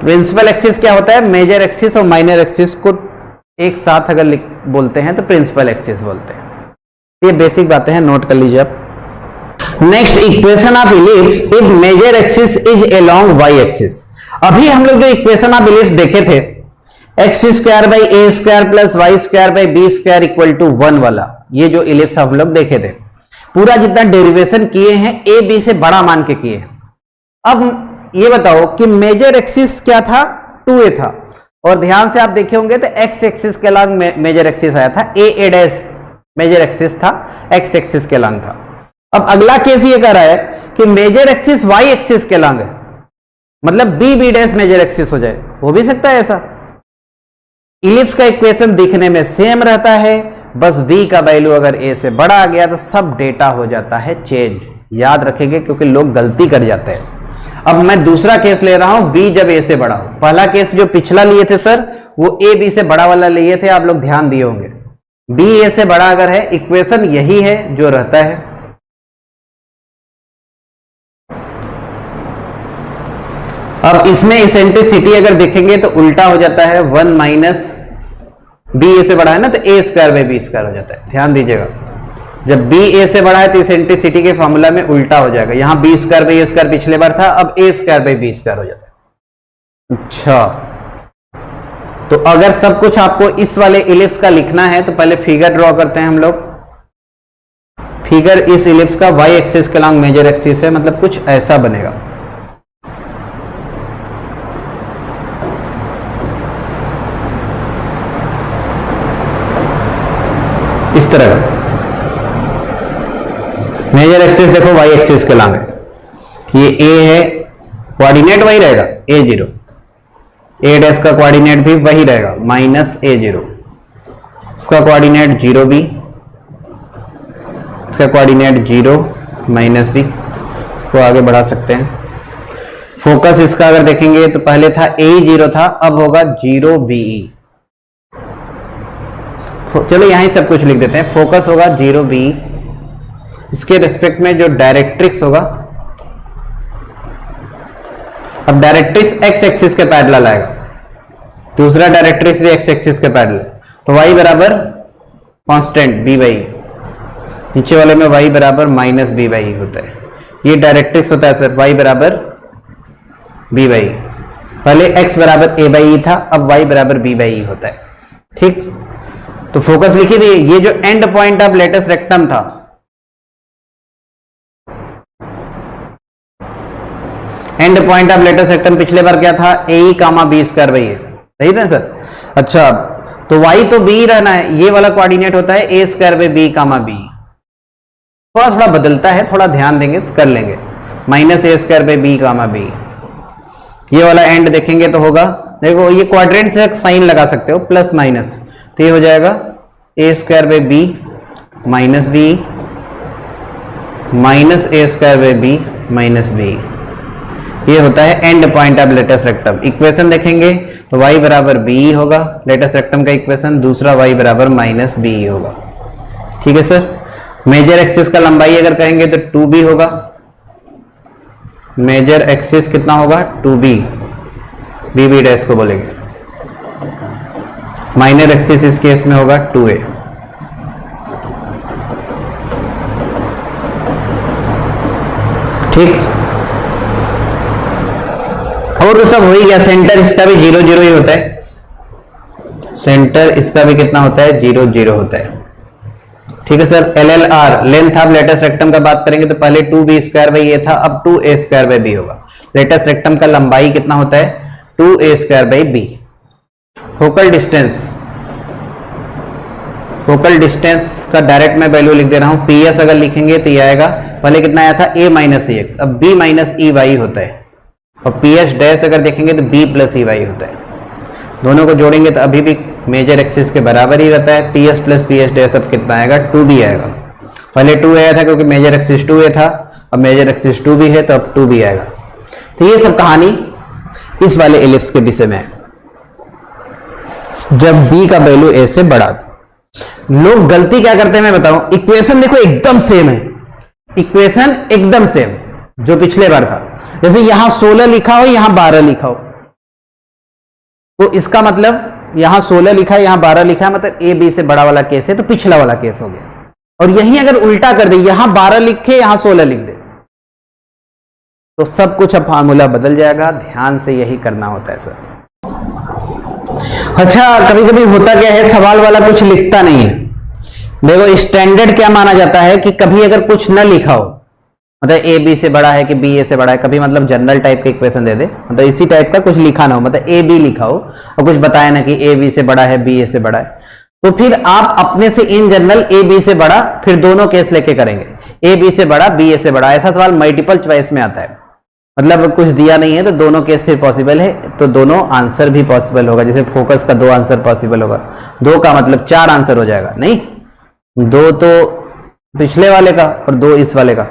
प्रिंसिपल एक्सिस क्या होता है? मेजर एक्सिस और माइनर एक्सिस को एक साथ अगर बोलते हैं तो प्रिंसिपल एक्सिस बोलते हैं। ये बेसिक बातें हैं, नोट कर लीजिए आप। Next, equation of ellipse if major axis is along Y axis. अभी हम लोग जो इक्वेशन ऑफ इलिप्स देखे थे, X square by A square plus Y square by B square equal to 1 वाला, ये जो इलिप्स हम लोग देखे थे, पूरा जितना डेरिवेशन किए हैं ए बी से बड़ा मान के किए। अब ये बताओ कि मेजर एक्सिस क्या था? 2a था, और ध्यान से आप देखे होंगे तो एक्स एक्सिस के अलॉन्ग मेजर एक्सिस आया था, ए डैश मेजर एक्सिस था, एक्स एक्सिस के अलॉन्ग था। अब अगला केस ये कह रहा है कि मेजर एक्सिस वाई एक्सिस के अलॉन्ग है, मतलब बी डैश मेजर एक्सिस हो जाए, हो भी सकता है ऐसा। इलिप्स का इक्वेशन दिखने में सेम रहता है, बस b का वैल्यू अगर a से बड़ा आ गया तो सब डेटा हो जाता है चेंज। याद रखेंगे क्योंकि लोग गलती कर जाते हैं। अब मैं दूसरा केस ले रहा हूं, b जब a से बड़ा हो। पहला केस जो पिछला लिए थे सर, वो a b से बड़ा वाला लिए थे, आप लोग ध्यान दिए होंगे। b a से बड़ा अगर है, इक्वेशन यही है जो रहता है। अब इसमें इसेंट्रिसिटी अगर देखेंगे तो उल्टा हो जाता है, 1 माइनस बी ए से बड़ा है ना, तो a square by B square हो जाता है। ध्यान दीजिएगा, जब बी ए से बड़ा है तो इसेंट्रिसिटी के फॉर्मूला में उल्टा हो जाएगा। यहां B square by A square पिछले बार था, अब A square by B square हो जाता है। अच्छा, तो अगर सब कुछ आपको इस वाले इलिप्स का लिखना है तो पहले फिगर ड्रॉ करते हैं हम लोग। फिगर इस इलिप्स का वाई एक्सिस के अलॉन्ग मेजर एक्सिस है, मतलब कुछ ऐसा बनेगा। इस तरह का मेजर एक्सिस देखो वाई एक्सिस के अलॉन्ग है। ये ए है, कोऑर्डिनेट वही रहेगा a0, ए डैश का कोऑर्डिनेट भी वही रहेगा माइनस a0, इसका कोऑर्डिनेट 0b, इसका कोऑर्डिनेट 0, माइनस बी को आगे बढ़ा सकते हैं। फोकस इसका अगर देखेंगे तो पहले था ए 0 था, अब होगा 0 बीई। चलो यहां सब कुछ लिख देते हैं। फोकस होगा 0 बी, इसके रिस्पेक्ट में जो डायरेक्ट्रिक्स होगा, अब डायरेक्ट्रिक्स एक्स एक्सिस के पैरेलल आएगा, दूसरा डायरेक्ट्रिक्स भी एक्स एक्सिस के पैरेलल, तो y बराबर कांस्टेंट b बाई, नीचे वाले में y बराबर माइनस बी बाई होता है। ये डायरेक्ट्रिक्स होता है सर, y बराबर b बाई, पहले x बराबर a बाई था, अब y बराबर b बाई होता है। ठीक, तो फोकस लिखी थी, ये जो end point of latus rectum था, end point of latus rectum पिछले बार क्या था, a comma b square by a, सही था सर। अच्छा, तो y तो b रहना है, ये वाला कोऑर्डिनेट होता है ए square by B comma b, थोड़ा थोड़ा बदलता है, थोड़ा ध्यान देंगे तो कर लेंगे, minus A square by B comma B. ये वाला एंड देखेंगे तो होगा, देखो ये क्वाड्रेंट से साइन लगा सकते हो, प्लस माइनस, तो ये हो जाएगा a square by b minus b minus A square by b minus b. ये होता है end point of latus rectum. Equation देखेंगे तो y बराबर बी होगा, लेटस रेक्टम का इक्वेशन, दूसरा y बराबर माइनस बी होगा। ठीक है सर। मेजर एक्सिस का लंबाई अगर कहेंगे तो 2b होगा, मेजर एक्सिस कितना होगा 2b, b डैश को बोलेंगे, माइनर एक्सिस इस केस में होगा 2a। ठीक, और तो सब हो ही गया। सेंटर इसका भी 0 0 ही होता है, सेंटर इसका भी कितना होता है 0 0 होता है। ठीक है sir. LLR length of latus rectum का बात करेंगे तो पहले 2b स्क्वायर बाई ए था, अब 2a स्क्वायर बाई बी होगा। लेटस रेक्टम का लंबाई कितना होता है 2a square by B. Focal distance, focal distance का डायरेक्ट मैं वैल्यू लिख दे रहा हूं, PS अगर लिखेंगे तो ये आएगा, पहले कितना आया था a माइनस ई एक्स, अब b माइनस ई वाई होता है, और PS डैश अगर देखेंगे तो b प्लस ई वाई होता है। दोनों को जोड़ेंगे तो अभी भी मेजर एक्सिस के बराबर ही रहता है, PS प्लस PS डैश अब कितना आएगा 2b आएगा। पहले 2 आया था क्योंकि मेजर एक्सिस 2a था, अब मेजर एक्सिस 2b है तो अब 2b आएगा। तो ये सब कहानी इस वाले एलिप्स के विषय में है, जब b का वैल्यू a से बड़ा। लोग गलती क्या करते हैं मैं बताऊं, इक्वेशन देखो एकदम सेम है, इक्वेशन एकदम सेम जो पिछले बार था। जैसे यहां 16 लिखा हो, यहां 12 लिखा हो, तो इसका मतलब यहां 16 लिखा है, यहां 12 लिखा है, मतलब ए बी से बड़ा वाला केस है, तो पिछला वाला केस हो गया। और यहीं अगर उल्टा कर दे, यहां 12 लिखे यहां 16 लिख दे, तो सब कुछ अब फार्मूला बदल जाएगा। ध्यान से यही करना होता है सर। अच्छा, कभी कभी होता क्या है, सवाल वाला कुछ लिखता नहीं है। देखो स्टैंडर्ड क्या माना जाता है कि कभी अगर कुछ न लिखा हो, मतलब ए बी से बड़ा है कि बी ए से बड़ा है, कभी मतलब जनरल टाइप का इक्वेशन दे दे, मतलब इसी टाइप का कुछ लिखा ना हो, मतलब ए बी लिखा हो और कुछ बताया ना कि ए बी से बड़ा है बी ए से बड़ा है, तो फिर आप अपने से इन जनरल ए बी से बड़ा, फिर दोनों केस लेके करेंगे, ए बी से बड़ा बी ए से बड़ा। ऐसा सवाल मल्टीपल चॉइस में आता है, मतलब कुछ दिया नहीं है तो दोनों केस फिर पॉसिबल है, तो दोनों आंसर भी पॉसिबल होगा। जैसे फोकस का 2 आंसर पॉसिबल होगा, 2 का मतलब 4 आंसर हो जाएगा, नहीं 2 तो पिछले वाले का और 2 इस वाले का,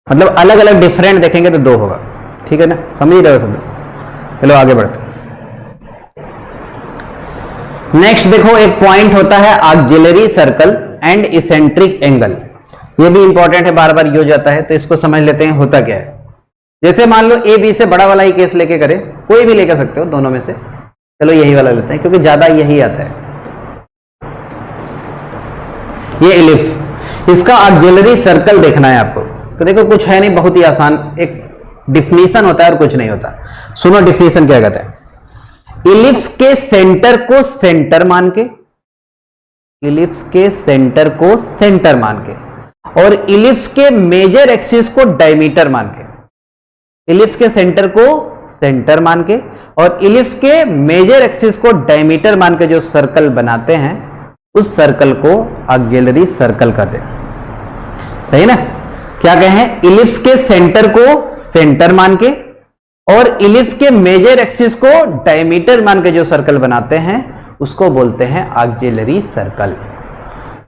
मतलब अलग अलग डिफरेंट देखेंगे तो 2 होगा। ठीक है ना, समझ रहे हो सब लोग। चलो आगे बढ़ते हैं। नेक्स्ट देखो, एक पॉइंट होता है auxiliary circle and eccentric angle. ये भी इंपॉर्टेंट है, बार बार यूज जाता है, तो इसको समझ लेते हैं होता क्या है। जैसे मान लो ए बी से बड़ा वाला ही केस लेके करें, कोई भी लेकर सकते हो दोनों में से, चलो यही वाला लेते हैं क्योंकि ज्यादा यही आता है। ये इलिप्स, इसका ऑक्सिलरी सर्कल देखना है आपको, तो देखो कुछ है नहीं, बहुत ही आसान, एक डिफिनीशन होता है और कुछ नहीं होता। सुनो डिफिनीशन क्या कहता है। इलिप्स के सेंटर को सेंटर मान के, इलिप्स के सेंटर को सेंटर मान के, और इलिप्स के मेजर एक्सिस को डायमीटर मान के, इलिप्स के सेंटर को सेंटर मान के और इलिप्स के मेजर एक्सिस को डायमीटर मान के जो सर्कल बनाते हैं, उस सर्कल को ऑक्सिलरी सर्कल कहते हैं। सही ना, क्या कहें, इलिप्स के सेंटर को सेंटर मान के और इलिप्स के मेजर एक्सिस को डायमीटर मान के जो सर्कल बनाते हैं उसको बोलते हैं ऑक्सिलरी सर्कल।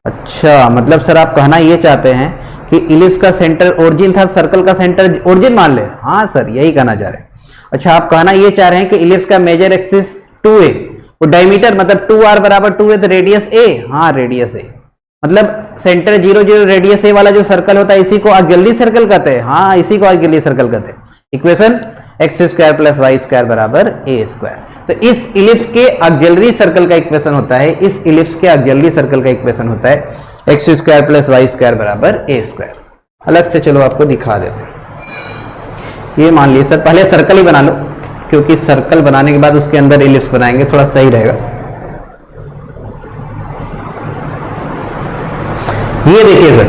अच्छा, मतलब सर आप कहना ये चाहते हैं कि इलिप्स का सेंटर ओरिजिन था, सर्कल का सेंटर ओरिजिन मान ले। हाँ सर, यही कहना चाह रहे हैं। अच्छा, आप कहना ये चाह रहे हैं कि इलिप्स का मेजर एक्सिस 2a, वो डायमीटर मतलब 2r बराबर 2 है, तो रेडियस a। हाँ, रेडियस a मतलब सेंटर 0 0 रेडियस a वाला जो सर्कल होता है इसी को ऑक्सिलरी सर्कल कहते हैं। हाँ, इसी को ऑक्सिलरी सर्कल कहते हैं। Equation X square plus Y square बराबर ए स्क्वायर। तो इस इलिप्स के ऑक्सिलरी सर्कल का इक्वेशन होता है, इस इलिप्स के ऑक्सिलरी सर्कल का इक्वेशन होता है X square plus Y square बराबर ए स्क्वायर। अलग से चलो आपको दिखा देते हैं। ये मान लीजिए सर, पहले सर्कल ही बना लो, क्योंकि सर्कल बनाने के बाद उसके अंदर इलिप्स बनाएंगे, थोड़ा सही रहेगा। ये देखिए सर,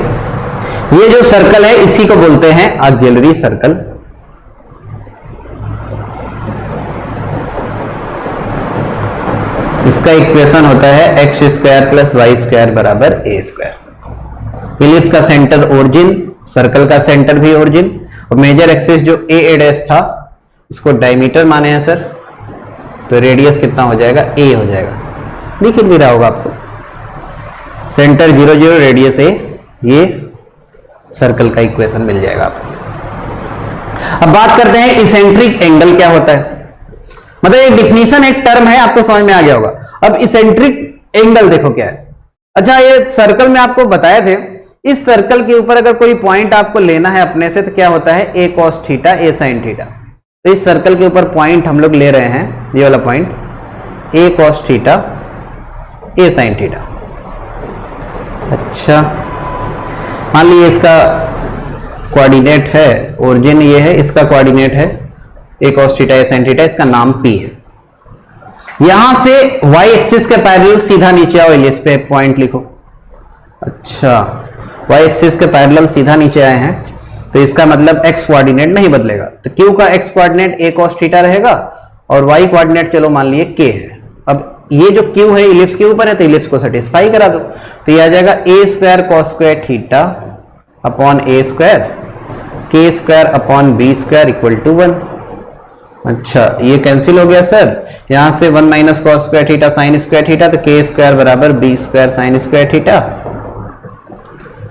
ये जो सर्कल है इसी को बोलते हैं ऑक्सिलरी सर्कल। इसका इक्वेशन होता है X square plus Y square बराबर ए स्क्वायर। इलिप्स का सेंटर ओरिजिन, सर्कल का सेंटर भी ओरिजिन, और मेजर एक्सिस जो ए डैश था इसको डायमीटर माने हैं सर, तो रेडियस कितना हो जाएगा, ए हो जाएगा। दिख भी रहा होगा आपको, सेंटर 0 0 रेडियस ए, ये सर्कल का इक्वेशन मिल जाएगा आपको। अब बात करते हैं इसेंट्रिक एंगल क्या होता है। मतलब एक डिफिनीशन, एक टर्म है, आपको समझ में आ गया होगा। अब इसेंट्रिक एंगल देखो क्या है। अच्छा, ये सर्कल में आपको बताए थे, इस सर्कल के ऊपर अगर कोई पॉइंट आपको लेना है अपने से, तो क्या होता है, ए कॉस थीटा ए साइन थीटा। तो इस सर्कल के ऊपर पॉइंट हम लोग ले रहे हैं, ये वाला point A cos theta A sine theta. अच्छा, मान लीजिए इसका कोऑर्डिनेट है, ओरिजिन ये है, इसका कोऑर्डिनेट है ए कॉस थीटा ए साइन थीटा, इसका नाम P है। यहां से y एक्सिस के पैरेलल सीधा नीचे आओ, इलिप्स पे पॉइंट लिखो। अच्छा, y एक्सिस के पैरेलल सीधा नीचे आए हैं, तो इसका मतलब x कोऑर्डिनेट नहीं बदलेगा, तो q का x coordinate a cos theta रहेगा, और y कोऑर्डिनेट चलो मान लिए k है। अब ये जो q है इलिप्स के ऊपर है, तो इलिप्स को सेटिस्फाई करा दो, तो ये आ जाएगा a square cos square theta upon a square k square upon b square equal to 1। अच्छा, ये कैंसिल हो गया सर, यहां से 1 minus cos square theta sine square theta, तो k स्क्वायर बराबर b square sine square theta,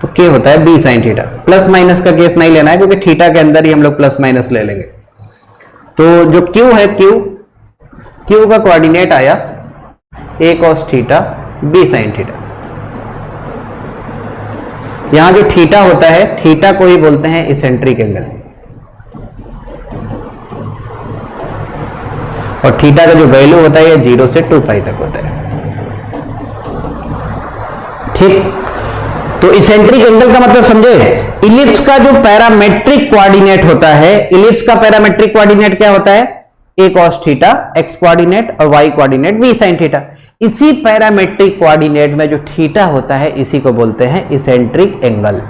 तो k होता है b sine theta. Plus minus का केस नहीं लेना है, क्योंकि थीटा के अंदर ही हम लोग प्लस माइनस ले लेंगे। तो जो q है, q का कोऑर्डिनेट आया a cos theta b sine theta. यहां जो थीटा होता है, थीटा को ही बोलते हैं इसेंट्रिक एंगल, और थीटा का जो वैल्यू होता है 0 से 2 पाई तक होता है। ठीक, तो इसेंट्रिक एंगल का मतलब समझे, इलिप्स का जो पैरामेट्रिक कोऑर्डिनेट होता है, इलिप्स का पैरामेट्रिक कोऑर्डिनेट क्या होता है, a cos theta x coordinate और y coordinate b sin theta. इसी पैरामेट्रिक कोऑर्डिनेट में जो थीटा होता है इसी को बोलते हैं इसेंट्रिक एंगल।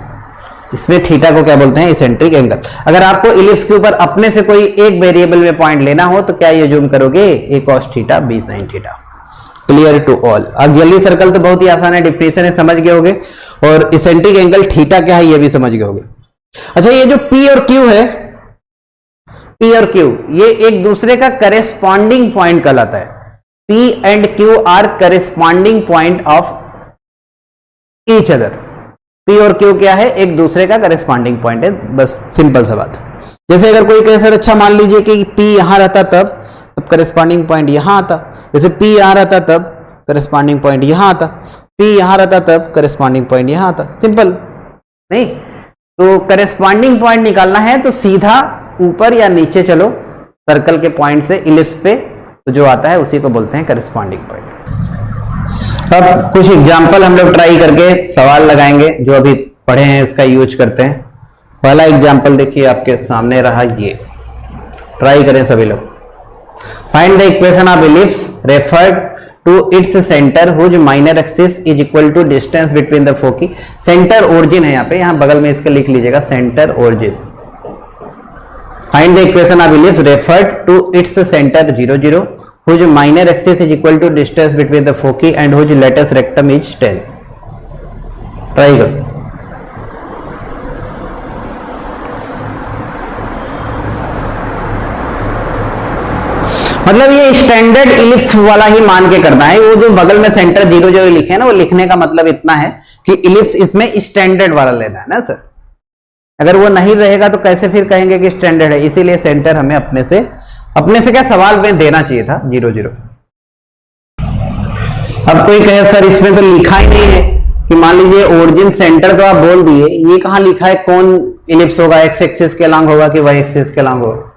इसमें थीटा को क्या बोलते हैं, इसेंट्रिक एंगल। अगर आपको इलिप्स के ऊपर अपने से कोई एक वेरिएबल में पॉइंट लेना हो, तो क्या ये जूम करोगे, a cos theta b sin theta. Clear to all. Auxiliary circle तो बहुत ही आसान है, डिफिनेशन है, समझ गए होगे, और इसेंट्रिक एंगल थीटा क्या है ये भी समझ गए होगे। अच्छा, ये जो P और Q है, P और Q ये एक दूसरे का करेस्पॉन्डिंग पॉइंट कहलाता है। P and Q are corresponding point of each other. P और Q क्या है, एक दूसरे का करेस्पॉन्डिंग पॉइंट है, बस सिंपल सा बात। जैसे अगर कोई कहे सर अच्छा मान लीजिए कि P यहां रहता तब करेस्पॉन्डिंग पॉइंट यहां आता, जैसे P यहां रहता तब करेस्पॉन्डिंग पॉइंट यहां आता, P यहां रहता तब करेस्पॉन्डिंग पॉइंट यहां आता। सिंपल नहीं, तो करेस्पॉन्डिंग पॉइंट निकालना है तो सीधा ऊपर या नीचे चलो सर्कल के पॉइंट से इलिप्स पे, तो जो आता है उसी को बोलते हैं करेस्पॉन्डिंग पॉइंट। अब कुछ एग्जांपल हम लोग ट्राई करके सवाल लगाएंगे, जो अभी पढ़े हैं इसका यूज करते हैं। पहला एग्जांपल देखिए आपके सामने रहा, ये ट्राई करें सभी लोग। Find the equation of ellipse referred to its centre whose minor axis is equal to distance between the foci. Centre origin है यहाँ पे, यहाँ बगल में इसका लिख लीजिएगा centre origin. Find the equation of ellipse referred to its centre 0 0 whose minor axis is equal to distance between the foci and whose lattice rectum is 10। Try करो। मतलब ये स्टैंडर्ड इलिप्स वाला ही मान के करना है, वो जो बगल में सेंटर 0 0 लिखे हैं ना, वो लिखने का मतलब इतना है कि इलिप्स इसमें स्टैंडर्ड वाला लेना है ना सर। अगर वो नहीं रहेगा तो कैसे फिर कहेंगे कि स्टैंडर्ड है, इसीलिए सेंटर हमें अपने से क्या सवाल में देना चाहिए था 0 0। अब कोई कहे सर इसमें तो लिखा ही नहीं है कि मान लीजिए ओरिजिन सेंटर तो आप बोल दिए, ये कहां लिखा है कौन इलिप्स होगा, एक्स एक्सिस के अलॉन्ग होगा कि वाई एक्सिस के अलॉन्ग होगा,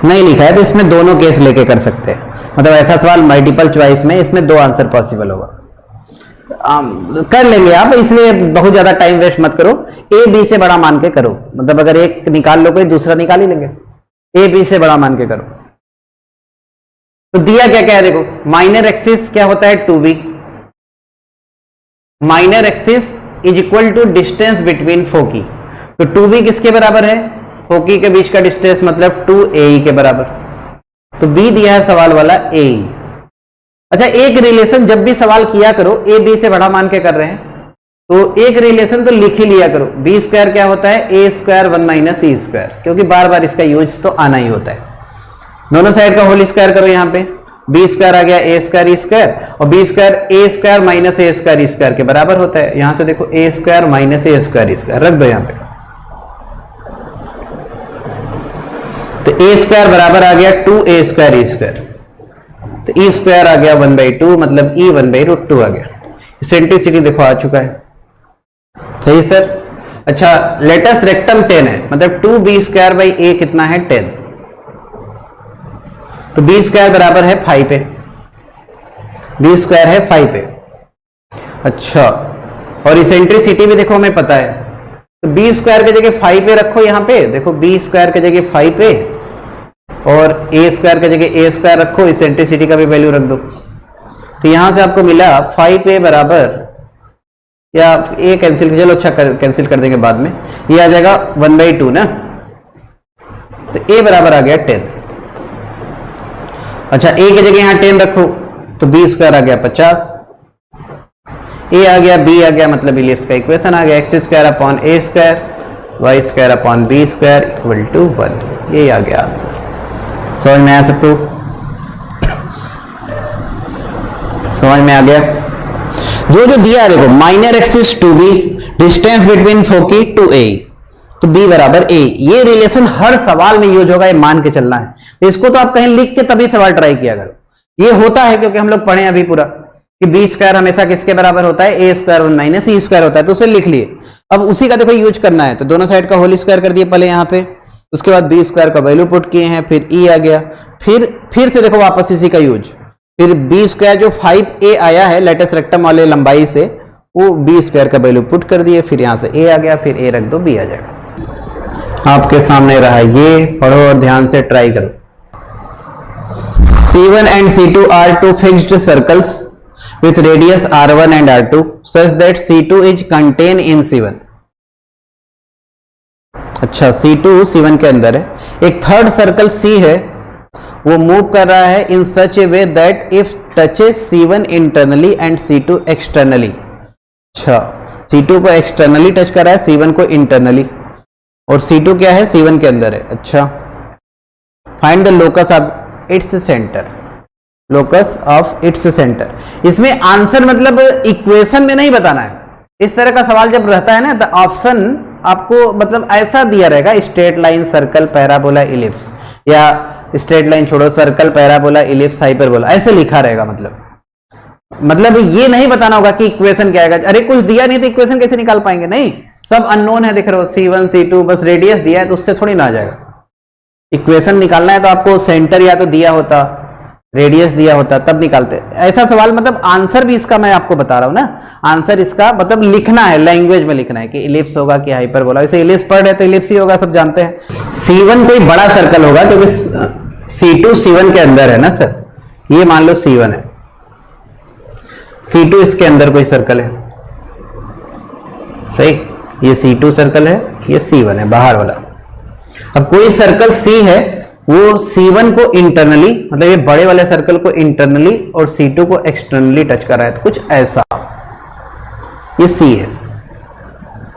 नहीं लिखा है। तो इसमें दोनों केस लेके कर सकते हैं, मतलब ऐसा सवाल मल्टीपल चॉइस में इसमें 2 आंसर पॉसिबल होगा, कर लेंगे आप, इसलिए बहुत ज्यादा टाइम वेस्ट मत करो। ए बी से बड़ा मान के करो, मतलब अगर एक निकाल लो कोई दूसरा निकाल ही लेंगे, ए बी से बड़ा मान के करो। तो दिया क्या क्या है देखो, माइनर एक्सिस क्या होता है 2b, minor axis is equal to distance between foci, तो 2b किसके बराबर है, फोकी के बीच का डिस्टेंस मतलब 2ae के बराबर, तो b दिया है सवाल वाला ae। अच्छा एक रिलेशन जब भी सवाल किया करो ए बी से बड़ा मान के कर रहे हैं तो एक रिलेशन तो लिख ही लिया करो, बी स्क्वायर क्या होता है ए स्क्वायर 1 माइनस ई स्क्वायर, क्योंकि बार बार इसका यूज तो आना ही होता है। दोनों साइड का होल स्क्वायर करो, यहाँ पे बी स्क्वायर आ गया ए स्क्वायर ई स्क्वायर, और बी स्क्वायर ए स्क्वायर माइनस ए स्क्वायर ई स्क्वायर के बराबर होता है। यहां से देखो ए स्क्वायर माइनस ए स्क्वायर ई स्क्वायर रख दो यहाँ पे, तो ए स्क्वायर बराबर आ गया 2a स्क्वायर ई स्क्वायर, तो ई स्क्वायर आ गया 1/2, मतलब ई 1/√2 आ गया। इसेंट्रिसिटी देखो आ चुका है, सही सर। अच्छा लेटस रेक्टम 10 है, मतलब 2b स्क्वायर बाई ए कितना है 10, तो b स्क्वायर बराबर है 5a, b स्क्वायर है 5a। अच्छा और इसेंट्रिसिटी भी देखो हमें पता है, तो b स्क्वायर की जगह 5a रखो, यहाँ पे देखो b स्क्वायर की जगह 5a और a स्क्वायर की जगह a स्क्वायर रखो, इसेंट्रिसिटी का भी वैल्यू रख दो, तो यहां से आपको मिला 5a बराबर, या a कैंसिल, चलो अच्छा कैंसिल कर देंगे बाद में, ये आ जाएगा 1/2 ना, तो a बराबर आ गया 10। अच्छा a की जगह यहां 10 रखो तो b स्क्वायर आ गया 50, a आ गया b आ गया, मतलब इलिप्स का इक्वेशन आ गया, X square upon a square Y square upon b square equal to 1, ये आ गया आंसर। समझ में आया सबको, समझ में आ गया। जो जो दिया है देखो, minor axis 2b, distance between foci 2a, तो b बराबर a, ये रिलेशन हर सवाल में यूज होगा, ये मान के चलना है। तो इसको तो आप कहीं लिख के तभी सवाल ट्राई किया करो, ये होता है क्योंकि हम लोग पढ़े अभी पूरा कि b स्क्वायर हमेशा किसके बराबर होता है, a square 1 minus E square होता है, तो उसे लिख लिए। अब उसी का देखो यूज करना है, तो दोनों साइड का होल स्क्वायर कर दिए पहले यहाँ पे, उसके बाद बी स्क्वायर का वैल्यू पुट किए हैं, फिर ई आ गया, फिर से देखो वापस इसी का यूज, फिर बी स्क्वायर जो 5a आया है लेटेस्ट रेक्टम वाले लंबाई से, वो बी स्क्वायर का वैल्यू पुट कर दिए, फिर यहां से a आ गया, फिर a रख दो, b आ जाएगा। आपके सामने रहा, ये पढ़ो और ध्यान से ट्राई करो। C1 and C2 are two fixed circles with radius R1 and R2 such that C2 is contained in C1। अच्छा C2 C1 के अंदर है, एक थर्ड सर्कल C है, वो मूव कर रहा है in such a way that if touches C1 internally and C2 externally. अच्छा C2 को एक्सटर्नली टच कर रहा है, C1 को इंटरनली, और C2 क्या है, C1 के अंदर है। अच्छा find the locus of its centre, locus of its centre. इसमें आंसर मतलब इक्वेशन में नहीं बताना है, इस तरह का सवाल जब रहता है ना तो ऑप्शन आपको मतलब ऐसा दिया रहेगा, straight line, circle, parabola, ellipse, या स्ट्रेट लाइन छोड़ो, सर्कल, पैराबोला, इलिप्स, हाइपरबोला, ऐसे लिखा रहेगा। मतलब ये नहीं बताना होगा कि इक्वेशन क्या आएगा, अरे कुछ दिया नहीं तो इक्वेशन कैसे निकाल पाएंगे, नहीं, सब अननोन है, देख रहे हो C1 C2, बस रेडियस दिया है तो उससे थोड़ी ना आ जाएगा। इक्वेशन निकालना है तो आपको सेंटर या तो दिया होता, रेडियस दिया होता, तब निकालते। ऐसा सवाल मतलब आंसर भी इसका मैं आपको बता रहा हूं ना, आंसर इसका मतलब लिखना है, लैंग्वेज में लिखना है कि इलिप्स होगा कि हाइपरबोला। वैसे इलिप्स पढ़ रहे तो इलिप्स ही होगा, सब जानते हैं। C1 कोई बड़ा सर्कल होगा क्योंकि C2 C1 के अंदर है ना सर, ये मान लो C1 है, C2 इसके अंदर कोई सर्कल है, सही, ये C2 सर्कल है, ये C1 है बाहर वाला। अब कोई सर्कल C है, वो C1 को इंटरनली, मतलब ये बड़े वाले सर्कल को इंटरनली और C2 को एक्सटर्नली टच कर रहा है, तो कुछ ऐसा, ये C है,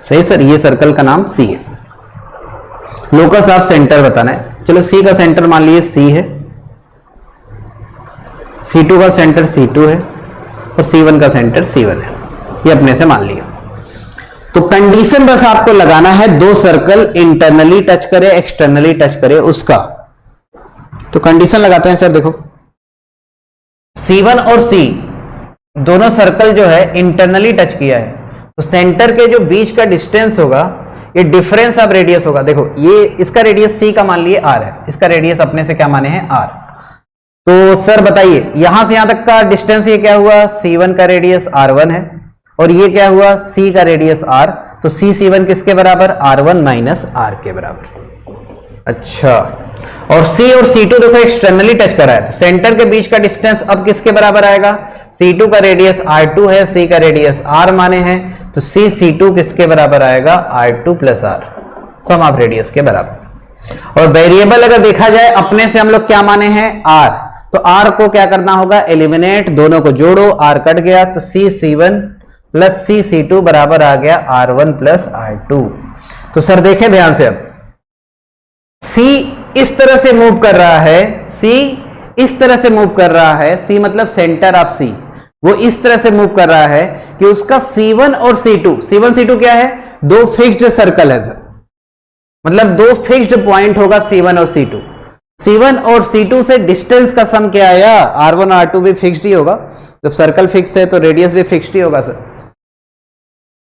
सही सर, ये सर्कल का नाम C है। लोकस ऑफ सेंटर बताना है, चलो C का सेंटर मान लीजिए C है, C2 का सेंटर C2 है और C1 का सेंटर C1 है, ये अपने से मान लिया। तो कंडीशन बस आपको लगाना है, दो सर्कल इंटरनली टच करे एक्सटर्नली टच करे उसका। तो कंडीशन लगाते हैं सर, देखो C1 और C दोनों सर्कल जो है इंटरनली टच किया है, तो सेंटर के जो बीच का डिस्टेंस होगा ये डिफरेंस ऑफ रेडियस होगा। देखो ये इसका रेडियस C का मान लिए R है, इसका रेडियस अपने से क्या माने हैं R। तो सर बताइए यहां से यहां तक का डिस्टेंस ये क्या हुआ, C1 का रेडियस R1 है और ये क्या हुआ C का रेडियस R, तो C1 किसके बराबर, R1 माइनस R के बराबर। अच्छा, और C और C2 देखो एक्सटर्नली टच करा है, तो सेंटर के बीच का डिस्टेंस अब किसके बराबर आएगा, C2 का रेडियस R2 है, C का रेडियस R माने हैं, तो C2 किसके बराबर आएगा, R2 plus R, sum of radius के बराबर। और वेरिएबल अगर देखा जाए अपने से हम लोग क्या माने हैं R, तो R को क्या करना होगा, एलिमिनेट, दोनों को जोड़ो, R कट गया तो C1 प्लस C2 बराबर आ गया R1 प्लस R2। तो सर देखें ध्यान से, अब C इस तरह से मूव कर रहा है, C इस तरह से मूव कर रहा है, C मतलब सेंटर ऑफ C, वो इस तरह से मूव कर रहा है कि उसका C1 और C1 C2 क्या है, दो फिक्स्ड सर्कल है सर, मतलब दो फिक्स्ड पॉइंट होगा C1 और C2। C1 और C2 से डिस्टेंस का सम क्या आया, R1 और R2 भी फिक्स्ड ही होगा, जब सर्कल फिक्स है तो रेडियस भी फिक्स्ड ही होगा सर।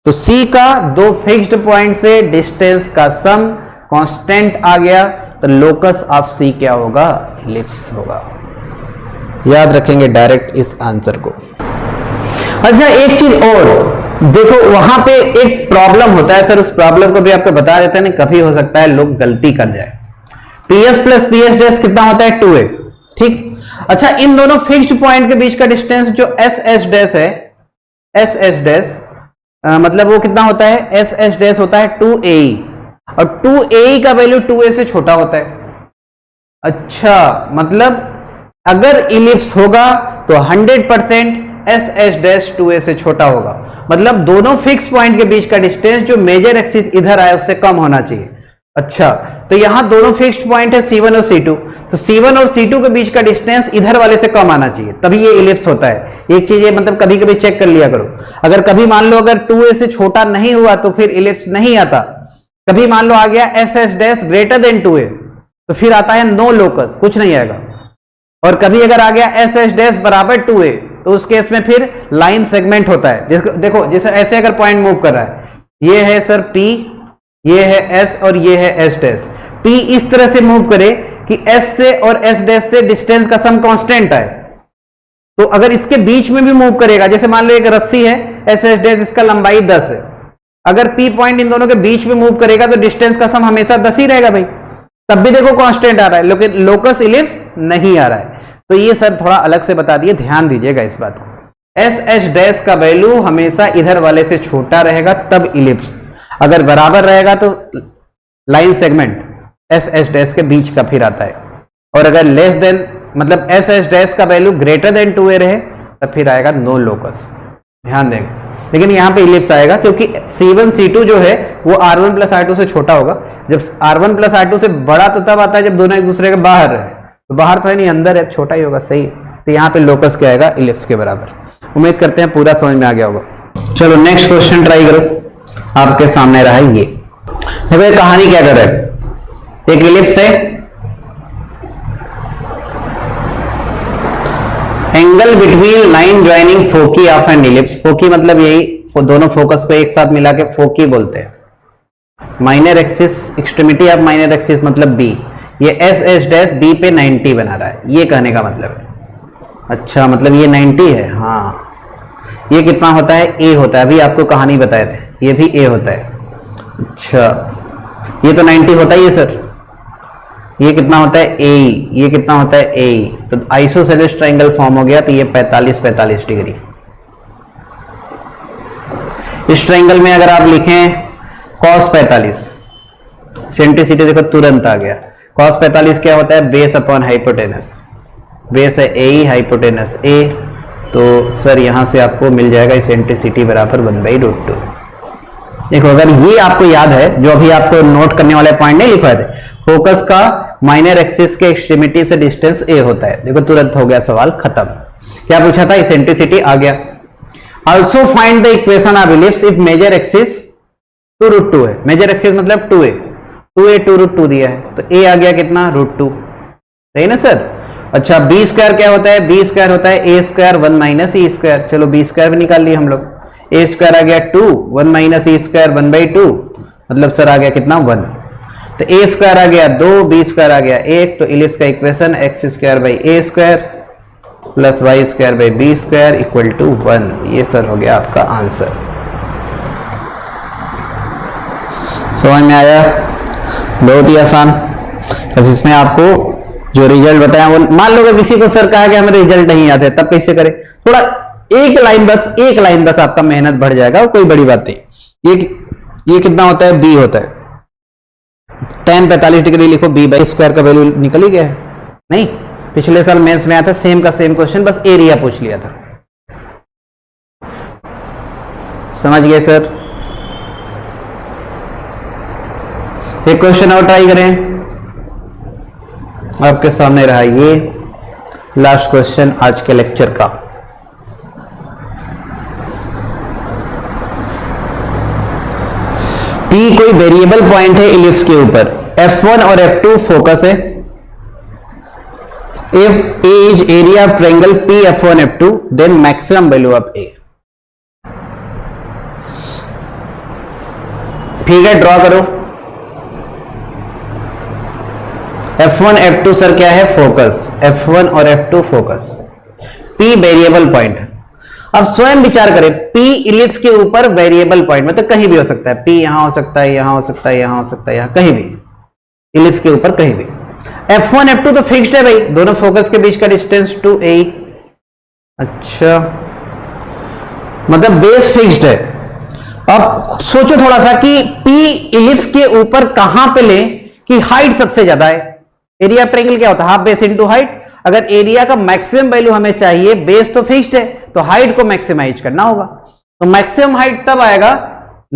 तो C का दो फिक्स्ड पॉइंट से डिस्टेंस का सम कांस्टेंट आ गया, तो लोकस ऑफ C क्या होगा, इलिप्स होगा। याद रखेंगे डायरेक्ट इस आंसर को। अच्छा एक चीज और देखो, वहां पे एक प्रॉब्लम होता है सर, उस प्रॉब्लम को भी आपको बता देते हैं, कभी हो सकता है लोग गलती कर जाए। PS प्लस PS डैश कितना होता है 2a, ठीक। अच्छा इन दोनों फिक्स्ड पॉइंट के बीच का डिस्टेंस जो SS डैश है, SS डैश मतलब वो कितना होता है, SS डैश होता है 2AE, और 2AE का वैल्यू 2a से छोटा होता है। अच्छा मतलब अगर इलिप्स होगा तो 100% SS डैश 2a से छोटा होगा, मतलब दोनों फिक्स पॉइंट के बीच का डिस्टेंस जो मेजर एक्सिस इधर आए उससे कम होना चाहिए। अच्छा तो यहां दोनों फिक्स्ड पॉइंट है C1 और C2, तो C1 और C2 के बीच का डिस्टेंस इधर वाले से कम आना चाहिए, तभी ये इलिप्स होता है। एक चीज ये मतलब कभी कभी चेक कर लिया करो, अगर कभी मान लो अगर 2a से छोटा नहीं हुआ तो फिर इलिप्स नहीं आता। कभी मान लो आ गया SS dash greater than 2a, तो फिर आता है नो लोकस, कुछ नहीं आएगा। और कभी अगर आ गया SS डैश बराबर 2a, तो उस केस में फिर लाइन सेगमेंट होता है। देखो जैसे ऐसे अगर पॉइंट मूव कर रहा है, ये है सर P, ये है S और ये है S डैश। P इस तरह से मूव करे कि S से और S डैश से डिस्टेंस का सम कांस्टेंट आए, तो अगर इसके बीच में भी मूव करेगा, जैसे मान लो एक रस्सी है SS डैश, इसका लंबाई 10 है, अगर P पॉइंट इन दोनों के बीच में मूव करेगा तो डिस्टेंस का सम हमेशा 10 ही रहेगा भाई, तब भी देखो कांस्टेंट आ रहा है, लेकिन लोकस इलिप्स नहीं आ रहा है। तो ये सर थोड़ा अलग से बता दिए, ध्यान दीजिएगा इस बात को। SS डैश का वैल्यू हमेशा इधर वाले से छोटा रहेगा तब इलिप्स, अगर बराबर रहेगा तो लाइन सेगमेंट SS डैश के बीच का फिर आता है, और अगर लेस देन मतलब SS डैश का वैल्यू ग्रेटर देन 2a रहे तब फिर आएगा नो लोकस, ध्यान देंगे। लेकिन यहां पे इलिप्स आएगा क्योंकि C1 C2 जो है वो R1 प्लस R2 से छोटा होगा, जब R1 प्लस R2 से बड़ा तो तब आता है जब दोनों एक दूसरे के बाहर है, तो बाहर तो है नहीं अंदर है, छोटा ही होगा, सही। तो यहाँ पे लोकस क्या आएगा, इलिप्स के बराबर। उम्मीद करते हैं पूरा समझ में आ गया होगा। चलो नेक्स्ट क्वेश्चन ट्राई करो, आपके सामने रहा ये। देखो ये कहानी क्या कर रहा है, एक इलिप्स है, angle between line joining foci of an ellipse, foci मतलब यही दोनों फोकस को एक साथ मिला के फोकी बोलते हैं। Minor axis, extremity of minor axis मतलब बी, ये SS डैश बी पे 90 बना रहा है, ये कहने का मतलब है। अच्छा मतलब ये 90 है, हाँ। ये कितना होता है, A होता है, अभी आपको कहानी बताए थे, ये भी A होता है। अच्छा ये तो 90 होता ही है सर, ये कितना होता है AE, ये कितना होता है AE, तो आइसोसेलेस ट्रायंगल फॉर्म हो गया, तो ये 45 डिग्री। इस ट्रायंगल में अगर आप लिखें cos 45, सेंट्रिसिटी देखो तुरंत आ गया। cos 45 क्या होता है, बेस अपॉन हाइपोटेनस, बेस है AE, हाइपोटेनस A, तो सर यहां से आपको मिल जाएगा इसेंट्रिसिटी बराबर 1/√2। देखो अगर ये आपको याद है, जो अभी आपको नोट करने वाले पॉइंट नहीं लिखवाए थे, फोकस का माइनर एक्सिस के एक्सट्रीमिटी से डिस्टेंस A होता है, देखो तुरंत हो गया सवाल खत्म। क्या पूछा था, इसेंट्रिसिटी आ गया। Also find the equation of ellipse if major axis 2√2 है, मेजर एक्सिस मतलब 2a 2√2 दिया है, तो a आ गया कितना √2, सही ना सर। अच्छा बी स्क्वायर क्या होता है, बी स्क्वायर होता है a square 1 minus e square, चलो बी स्क्वायर भी निकाल लिए हम लोग, a स्क्वायर आ गया 2 1 माइनस e स्क्वायर 1/2 मतलब सर आ गया कितना 1, तो a स्क्वायर आ गया 2 b स्क्वायर आ गया 1, तो इलिप्स का equation x square by a square plus y square by b square equal to 1, ये सर हो गया आपका आंसर। समझ में आया, बहुत ही आसान। बस इसमें आपको जो रिजल्ट बताया वो मान लो किसी को सर कहा कि हमें रिजल्ट नहीं आते तब कैसे करें, थोड़ा एक लाइन बस आपका मेहनत बढ़ जाएगा, वो कोई बड़ी बात नहीं। ये कितना होता है, b होता है, tan 45 डिग्री लिखो, b बाई स्क्वायर का वैल्यू निकल ही गया है, नहीं पिछले साल मेंस में आया था सेम का सेम क्वेश्चन, बस एरिया पूछ लिया था। समझ गए सर। एक क्वेश्चन और ट्राई करें, आपके सामने रहा ये लास्ट क्वेश्चन आज के लेक्चर का। P कोई वेरिएबल पॉइंट है इलिप्स के ऊपर, F1 और F2 फोकस है। If A is area of triangle PF1 F2, then maximum value of A। ठीक है, ड्रॉ करो। F1 F2 सर क्या है, फोकस, F1 और F2 focus, P variable point. अब स्वयं विचार करें, P इलिप्स के ऊपर वेरिएबल पॉइंट मतलब कहीं भी हो सकता है, P यहां हो सकता है, यहां हो सकता है, यहां हो सकता है, यहां कहीं भी, इलिप्स के ऊपर कहीं भी। F1 F2 तो फिक्स्ड है भाई, दोनों फोकस के बीच का डिस्टेंस 2a। अच्छा मतलब बेस फिक्स्ड है। अब सोचो थोड़ा सा कि P इलिप्स के ऊपर कहां पे ले कि हाइट सबसे ज्यादा है। एरिया ट्रायंगल क्या होता है, हाफ बेस इनटू हाइट। अगर एरिया का मैक्सिमम वैल्यू हमें चाहिए, बेस तो फिक्स्ड है, तो हाइट को मैक्सिमाइज करना होगा। तो मैक्सिमम हाइट तब आएगा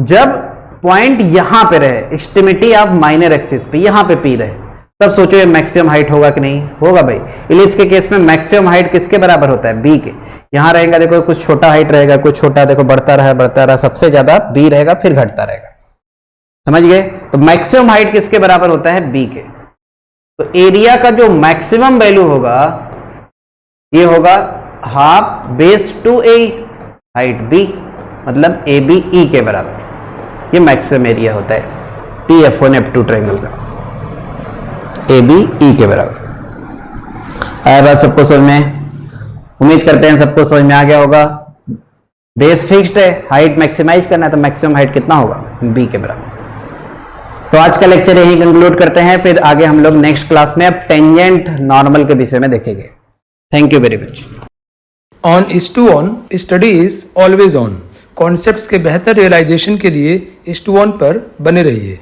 जब पॉइंट यहां पे रहे, एक्सट्रीमिटी ऑफ माइनर एक्सिस पे, यहां पे P रहे, तब सोचो ये मैक्सिमम हाइट होगा कि नहीं होगा भाई। इलिप्स के केस में मैक्सिमम हाइट किसके बराबर होता है, B के। यहां रहेगा देखो कुछ छोटा हाइट रहेगा, कुछ छोटा देखो बढ़ता रहा, सबसे ज्यादा B रहेगा, फिर घटता रहेगा। समझ गए। तो मैक्सिमम हाइट किसके बराबर होता है, B के। तो एरिया का जो मैक्सिमम वैल्यू होगा ये होगा half base 2a height B, मतलब AB E के बराबर। ये मैक्सिमम एरिया होता है PF1 F2 ट्रायंगल का, AB E के बराबर। आया बात सबको समझ में? उम्मीद करते हैं सबको समझ में आ गया होगा। बेस फिक्स्ड है, हाइट मैक्सिमाइज करना है, तो मैक्सिमम हाइट कितना होगा, B के बराबर। तो आज का लेक्चर यही कंक्लूड करते हैं, फिर आगे हम लोग नेक्स्ट क्लास में अब टेंजेंट नॉर्मल के विषय में देखेंगे। Thank you very much. On is to on, study is always on. Concepts के बेहतर रियलाइजेशन के लिए इज टू ऑन पर बने रहिए।